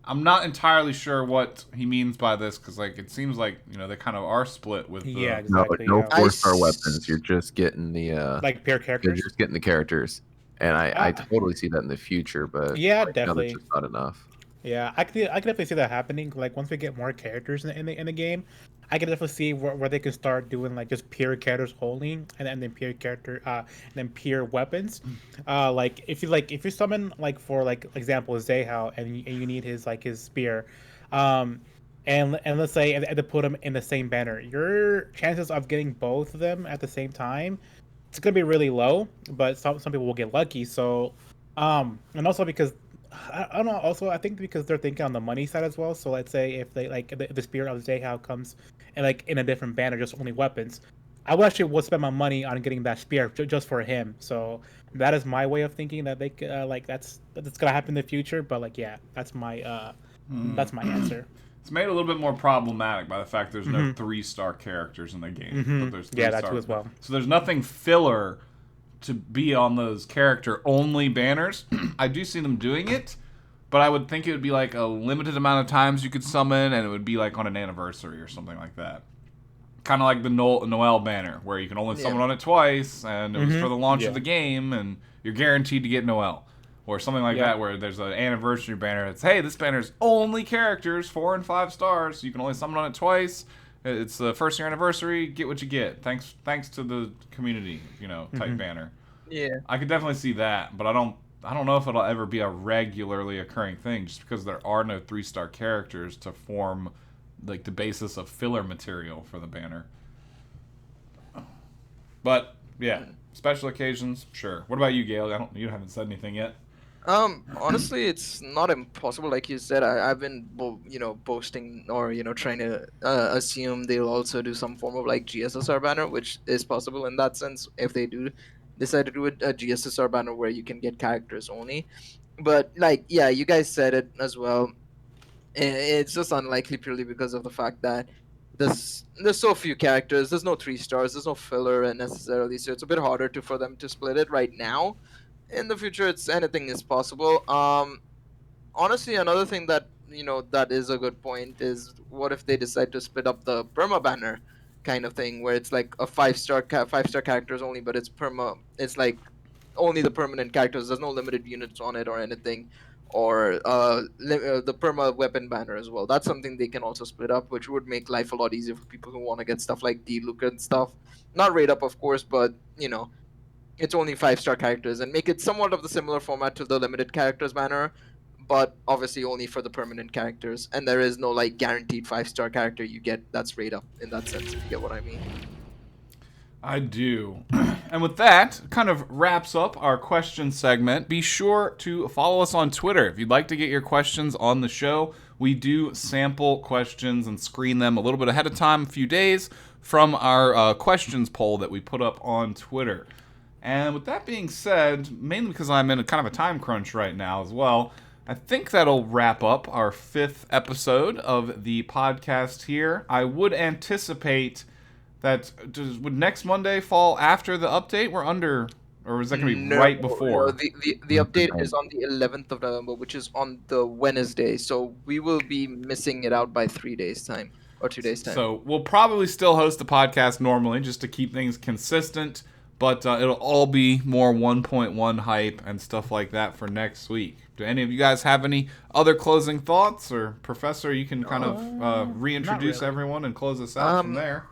I'm not entirely sure what he means by this, because like it seems like they kind of are split with the Yeah, No, exactly. no Yeah. I 4-star weapons. You're just getting the Like pair you're characters. just getting the characters. And I Ah, totally see that in the future, but yeah, right now there's definitely. just not enough. Yeah, I could definitely see that happening. Like once we get more characters in the game, I can definitely see where they can start doing like just pure characters only, and then pure character and then pure weapons. Like if you summon like for like example Zehao, and you need his spear, um, and let's say and to put them in the same banner, your chances of getting both of them at the same time, it's gonna be really low. But some people will get lucky. So, and also because I don't know. Also, I think because they're thinking on the money side as well. So let's say if they like the spirit of Zehao comes and like in a different banner, just only weapons, I would actually would spend my money on getting that spear just for him. So that is my way of thinking that they like that's gonna happen in the future. But like yeah, that's my answer. It's made a little bit more problematic by the fact there's no Mhm. 3-star characters in the game, Mhm. but there's Yeah, 3-star. that too as well. So there's nothing filler to be on those character only banners. I do see them doing it, but I would think it would be like a limited amount of times you could summon, and it would be like on an anniversary or something like that. Kind of like the Noel banner, where you can only summon on it twice, and it was for the launch Yeah. of the game, and you're guaranteed to get Noel. Or something like Yeah. that, where there's an anniversary banner that's, hey, this banner's only characters, 4 and 5 stars, so you can only summon on it twice. It's the first year anniversary, get what you get. Thanks to the community, type banner. Yeah. I could definitely see that, but I don't know if it'll ever be a regularly occurring thing, just because there are no 3-star characters to form like the basis of filler material for the banner. But yeah, special occasions, sure. What about you, Gail? You haven't said anything yet. Honestly, it's not impossible. Like you said, I've been, boasting or trying to assume they'll also do some form of like GSSR banner, which is possible in that sense if they do decide to do a GSSR banner where you can get characters only. But like, yeah, you guys said it as well. It's just unlikely purely because of the fact that there's so few characters. There's no 3 stars. There's no filler necessarily, so it's a bit harder for them to split it right now. In the future, it's anything is possible. Honestly, another thing that that is a good point is, what if they decide to split up the perma banner kind of thing, where it's like a 5-star characters only, but it's perma. It's like only the permanent characters. There's no limited units on it or anything, or the perma weapon banner as well. That's something they can also split up, which would make life a lot easier for people who want to get stuff like D-Look and stuff. Not rate up, of course, but it's only 5-star characters, and make it somewhat of the similar format to the limited characters banner, but obviously only for the permanent characters. And there is no like guaranteed 5-star character you get that's rate up in that sense, if you get what I mean. I do. And with that, kind of wraps up our question segment. Be sure to follow us on Twitter. If you'd like to get your questions on the show, we do sample questions and screen them a little bit ahead of time, a few days, from our questions poll that we put up on Twitter. And with that being said, mainly because I'm in a kind of a time crunch right now as well, I think that'll wrap up our 5th episode of the podcast here. I would anticipate that would next Monday fall after the update? We're under, or is that going to be right before? No, the update is on the 11th of November, which is on the Wednesday. So we will be missing it out by 3 days' time or 2 days' time. So we'll probably still host the podcast normally just to keep things consistent, but it'll all be more 1.1 hype and stuff like that for next week. Do any of you guys have any other closing thoughts? Or Professor, you can kind of reintroduce everyone and close us out from there.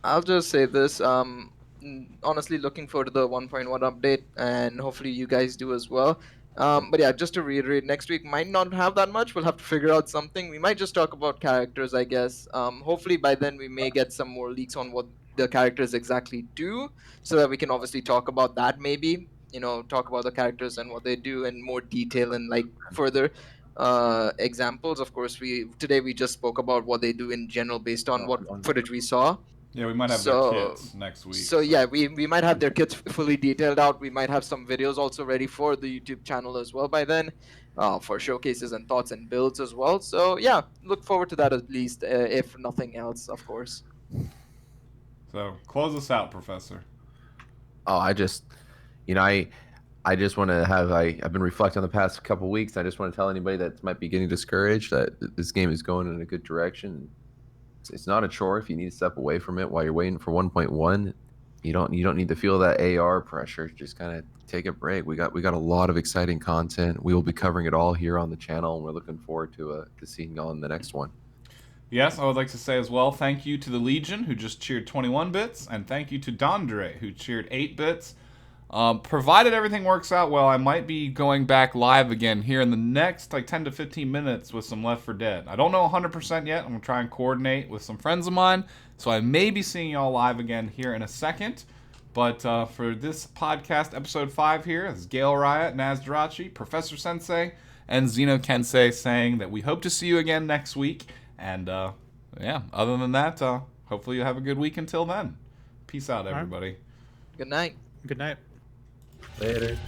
I'll just say this. Honestly, looking forward to the 1.1 update, and hopefully you guys do as well. But yeah, just to reiterate, next week might not have that much. We'll have to figure out something. We might just talk about characters, I guess. Hopefully by then we may get some more leaks on what the characters exactly do, so that we can obviously talk about that maybe. Talk about the characters and what they do in more detail and like further examples. Of course, today we just spoke about what they do in general based on what footage we saw. Yeah, we might have their kits next week. So yeah, we might have their kits fully detailed out. We might have some videos also ready for the YouTube channel as well by then, for showcases and thoughts and builds as well. So yeah, look forward to that at least, if nothing else, of course. So close us out, Professor. Oh, I just want to have, I've been reflecting on the past couple of weeks. I just want to tell anybody that might be getting discouraged that this game is going in a good direction. It's not a chore if you need to step away from it while you're waiting for 1.1. You don't need to feel that AR pressure. Just kind of take a break. We got a lot of exciting content. We will be covering it all here on the channel, and we're looking forward to seeing y'all in the next one. Yes, I would like to say as well, thank you to the Legion, who just cheered 21 bits, and thank you to Dondre, who cheered 8 bits. Provided everything works out well, I might be going back live again here in the next 10 to 15 minutes with some Left 4 Dead. I don't know 100% yet. I'm going to try and coordinate with some friends of mine, so I may be seeing y'all live again here in a second. But for this podcast, episode 5 here, this is Gale Riot, Naz Darachi, Professor Sensei, and Zeno Kensei saying that we hope to see you again next week. And yeah, other than that, hopefully you have a good week until then. Peace out, everybody. Good night. Good night. Later.